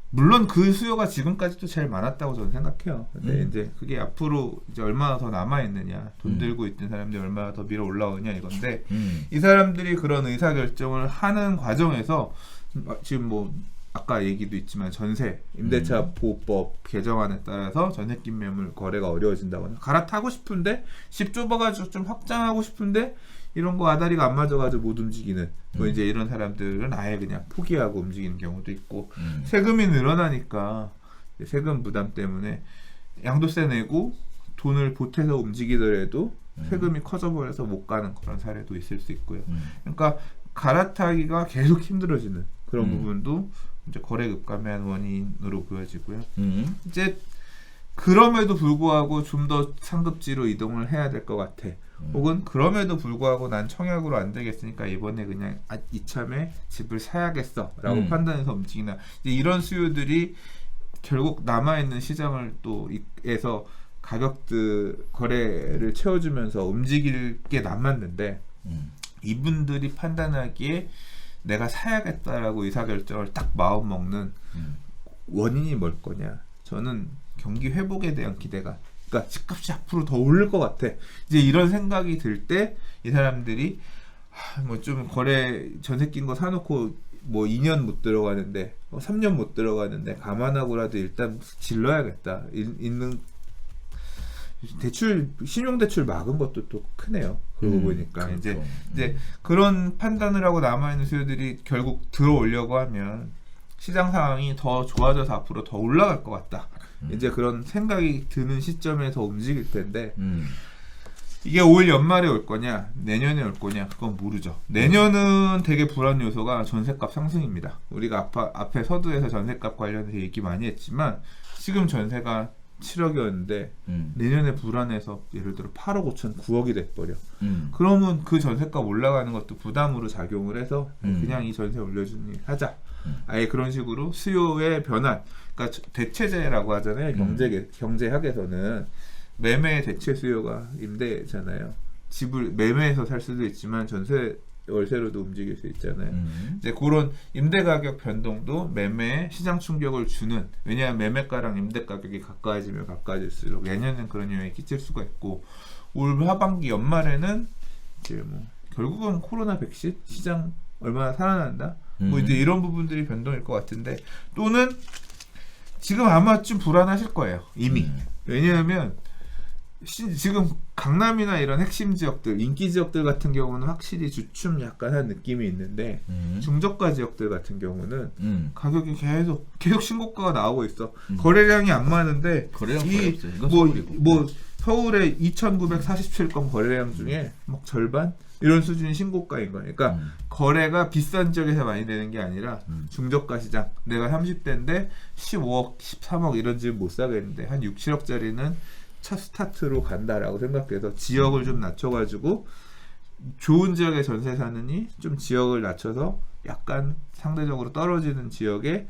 물론 그 수요가 지금까지도 제일 많았다고 저는 생각해요. 근데 이제 그게 앞으로 이제 얼마나 더 남아있느냐, 돈 들고 있는 사람들이 얼마나 더 밀어 올라오느냐 이건데 이 사람들이 그런 의사결정을 하는 과정에서 지금 뭐 아까 얘기도 있지만 전세, 임대차 보호법 개정안에 따라서 전세금 매물 거래가 어려워진다거나 갈아타고 싶은데 집 좁아가지고 좀 확장하고 싶은데 이런 거 아다리가 안 맞아가지고 못 움직이는 뭐 이제 이런 사람들은 아예 그냥 포기하고 움직이는 경우도 있고 세금이 늘어나니까 세금 부담 때문에 양도세 내고 돈을 보태서 움직이더라도 세금이 커져버려서 못 가는 그런 사례도 있을 수 있고요. 그러니까 갈아타기가 계속 힘들어지는 그런 부분도 이제 거래 급감의 한 원인으로 보여지고요. 이제 그럼에도 불구하고 좀 더 상급지로 이동을 해야 될 것 같아. 혹은 그럼에도 불구하고 난 청약으로 안 되겠으니까 이번에 그냥 이참에 집을 사야겠어 라고 판단해서 움직이나 이런 수요들이 결국 남아있는 시장을 또 에서 가격들 거래를 채워주면서 움직일 게 남았는데 이분들이 판단하기에 내가 사야겠다라고 의사결정을 딱 마음 먹는 원인이 뭘 거냐. 저는 경기 회복에 대한 기대가, 그러니까 집값이 앞으로 더 오를 것 같아. 이제 이런 생각이 들 때 이 사람들이 뭐 좀 거래 전세 낀 거 사놓고 뭐 2년 못 들어가는데 3년 못 들어가는데 감안하고라도 일단 질러야겠다. 있는 대출, 신용대출 막은 것도 또 크네요. 그러고 보니까 그렇죠. 이제 그런 판단을 하고 남아있는 수요들이 결국 들어오려고 하면 시장 상황이 더 좋아져서 앞으로 더 올라갈 것 같다. 이제 그런 생각이 드는 시점에서 움직일 텐데 이게 올 연말에 올 거냐 내년에 올 거냐 그건 모르죠. 내년은 되게 불안 요소가 전셋값 상승입니다. 우리가 앞에 서두에서 전셋값 관련해서 얘기 많이 했지만 지금 전세가 7억이었는데 내년에 불안해서 예를 들어 8억 5천 9억이 돼버려. 그러면 그 전세값 올라가는 것도 부담으로 작용을 해서 그냥 이 전세 올려주는 일 하자. 아예 그런 식으로 수요의 변환, 그러니까 대체제라고 하잖아요. 경제학에서는 매매 대체 수요가 임대잖아요. 집을 매매해서 살 수도 있지만 전세 월세로도 움직일 수 있잖아요. 이제 그런 임대 가격 변동도 매매에 시장 충격을 주는, 왜냐하면 매매가랑 임대 가격이 가까워지면 가까워질수록 내년엔 그런 영향이 끼칠 수가 있고, 올 하반기 연말에는 이제 뭐 결국은 코로나 백신 시장 얼마나 살아난다 뭐 이제 이런 부분들이 변동일 것 같은데, 또는 지금 아마 좀 불안하실 거예요 이미. 왜냐하면 지금 강남이나 이런 핵심 지역들, 인기 지역들 같은 경우는 확실히 주춤 약간 한 느낌이 있는데 중저가 지역들 같은 경우는 가격이 계속 신고가가 나오고 있어. 거래량이 안 많은데 거래량 뭐 서울의 2,947건 거래량 중에 막 절반 이런 수준이 신고가인 거예요. 그러니까 거래가 비싼 지역에서 많이 되는 게 아니라 중저가 시장. 내가 30대인데 15억, 13억 이런 집 못 사겠는데 한 6, 7억짜리는 첫 스타트로 간다라고 생각해서 지역을 좀 낮춰가지고 좋은 지역의 전세 사느니 좀 지역을 낮춰서 약간 상대적으로 떨어지는 지역에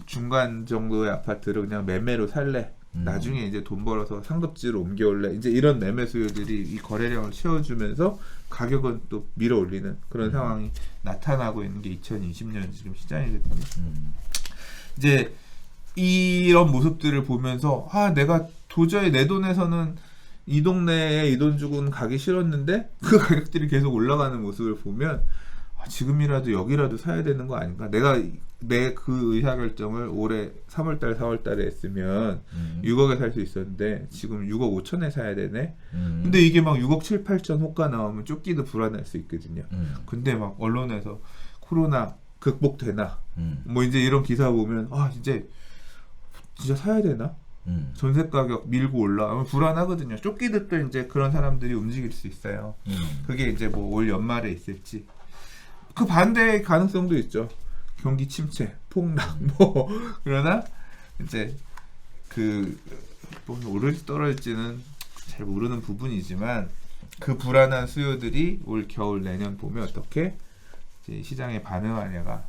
중간 정도의 아파트를 그냥 매매로 살래. 나중에 이제 돈 벌어서 상급지로 옮겨올래. 이제 이런 매매 수요들이 이 거래량을 채워주면서 가격은 또 밀어 올리는 그런 상황이 나타나고 있는 게 2020년 지금 시장이거든요. 이제 이런 모습들을 보면서 내가 도저히 내 돈에서는 이 동네에 이 돈 주고는 가기 싫었는데 그 가격들이 계속 올라가는 모습을 보면 지금이라도 여기라도 사야 되는 거 아닌가? 내가 내 그 의사결정을 올해 3월달 4월달에 했으면 6억에 살 수 있었는데 지금 6억 5천에 사야 되네. 근데 이게 막 6억 7, 8천 호가 나오면 쫓기도 불안할 수 있거든요. 근데 막 언론에서 코로나 극복되나 뭐 이제 이런 기사 보면 이제 진짜 사야 되나? 전세 가격 밀고 올라가면 불안하거든요. 쫓기듯 또 이제 그런 사람들이 움직일 수 있어요. 그게 이제 뭐 올 연말에 있을지. 그 반대의 가능성도 있죠. 경기 침체, 폭락, 뭐 그러나 이제 뭐 오를지 떨어질지는 잘 모르는 부분이지만 그 불안한 수요들이 올 겨울 내년 봄에 어떻게 이제 시장에 반응하냐가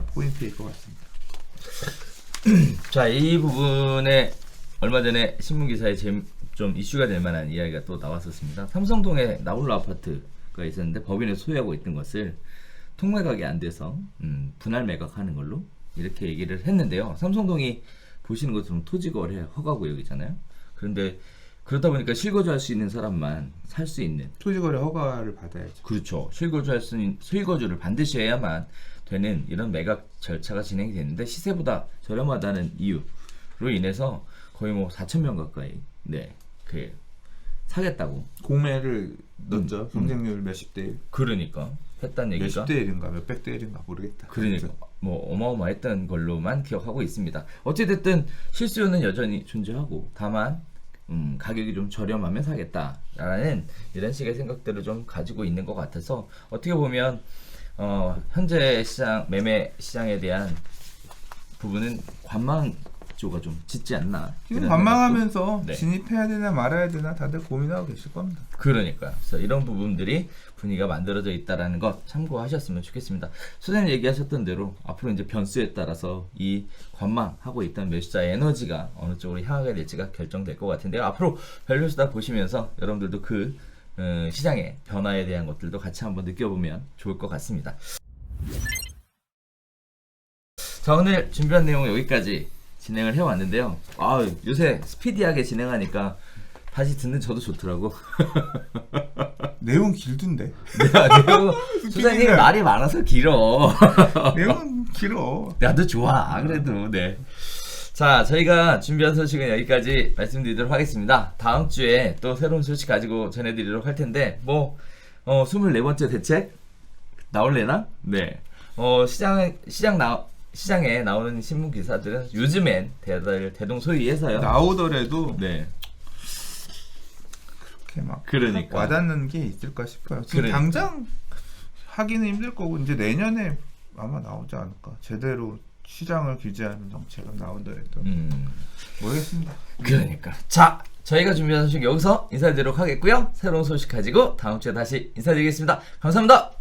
포인트일 것 같습니다. 자, 이 부분에 얼마 전에 신문 기사에 좀 이슈가 될 만한 이야기가 또 나왔었습니다. 삼성동에 나홀로 아파트가 있었는데 법인을 소유하고 있던 것을 통매각이 안 돼서 분할 매각하는 걸로 이렇게 얘기를 했는데요. 삼성동이 보시는 것처럼 토지거래 허가구역이잖아요. 그런데 그러다 보니까 실거주할 수 있는 사람만 살 수 있는 토지거래 허가를 받아야죠. 그렇죠. 실거주를 반드시 해야만 되는 이런 매각 절차가 진행이 되는데 시세보다 저렴하다는 이유로 인해서 거의 뭐 4,000명 가까이 사겠다고 공매를 넣었죠. 경쟁률 몇십 대 1. 그러니까 했단 얘기가 몇십 대 1인가 몇백 대 1인가 모르겠다. 그러니까 뭐 어마어마했던 걸로만 기억하고 있습니다. 어찌됐든 실수요는 여전히 존재하고 다만 가격이 좀 저렴하면 사겠다라는 이런 식의 생각들을 좀 가지고 있는 것 같아서 어떻게 보면 현재 시장 매매 시장에 대한 부분은 관망조가 좀 짙지 않나. 지금 관망하면서 네. 진입해야 되나 말아야 되나 다들 고민하고 계실 겁니다. 그러니까 그래서 이런 부분들이 분위기가 만들어져 있다라는 것 참고하셨으면 좋겠습니다. 소장님 얘기하셨던 대로 앞으로 이제 변수에 따라서 이 관망하고 있던 매수자의 에너지가 어느 쪽으로 향하게 될지가 결정될 것 같은데요. 앞으로 밸류수다 보시면서 여러분들도 그 시장의 변화에 대한 것들도 같이 한번 느껴보면 좋을 것 같습니다. 자, 오늘 준비한 내용 여기까지 진행을 해왔는데요. 요새 스피디하게 진행하니까 다시 듣는 저도 좋더라고. 내용 길던데. 내용 소장님 말이 많아서 길어. 내용은 길어. 나도 좋아. 그래도 네. 자, 저희가 준비한 소식은 여기까지 말씀드리도록 하겠습니다. 다음 주에 또 새로운 소식 가지고 전해드리도록 할 텐데 24번째 대책 나올래나? 네. 시장에 나오는 신문 기사들은 요즘엔 대동소이해서요. 나오더라도 네. 그렇게 막 그러니까 와닿는 게 있을까 싶어요. 지금 그러니까. 당장 하기는 힘들 거고 이제 내년에 아마 나오지 않을까. 제대로 시장을 규제하는 정책은 나오더라도 모르겠습니다. 그러니까 자, 저희가 준비한 소식 여기서 인사드리도록 하겠고요. 새로운 소식 가지고 다음 주에 다시 인사드리겠습니다. 감사합니다.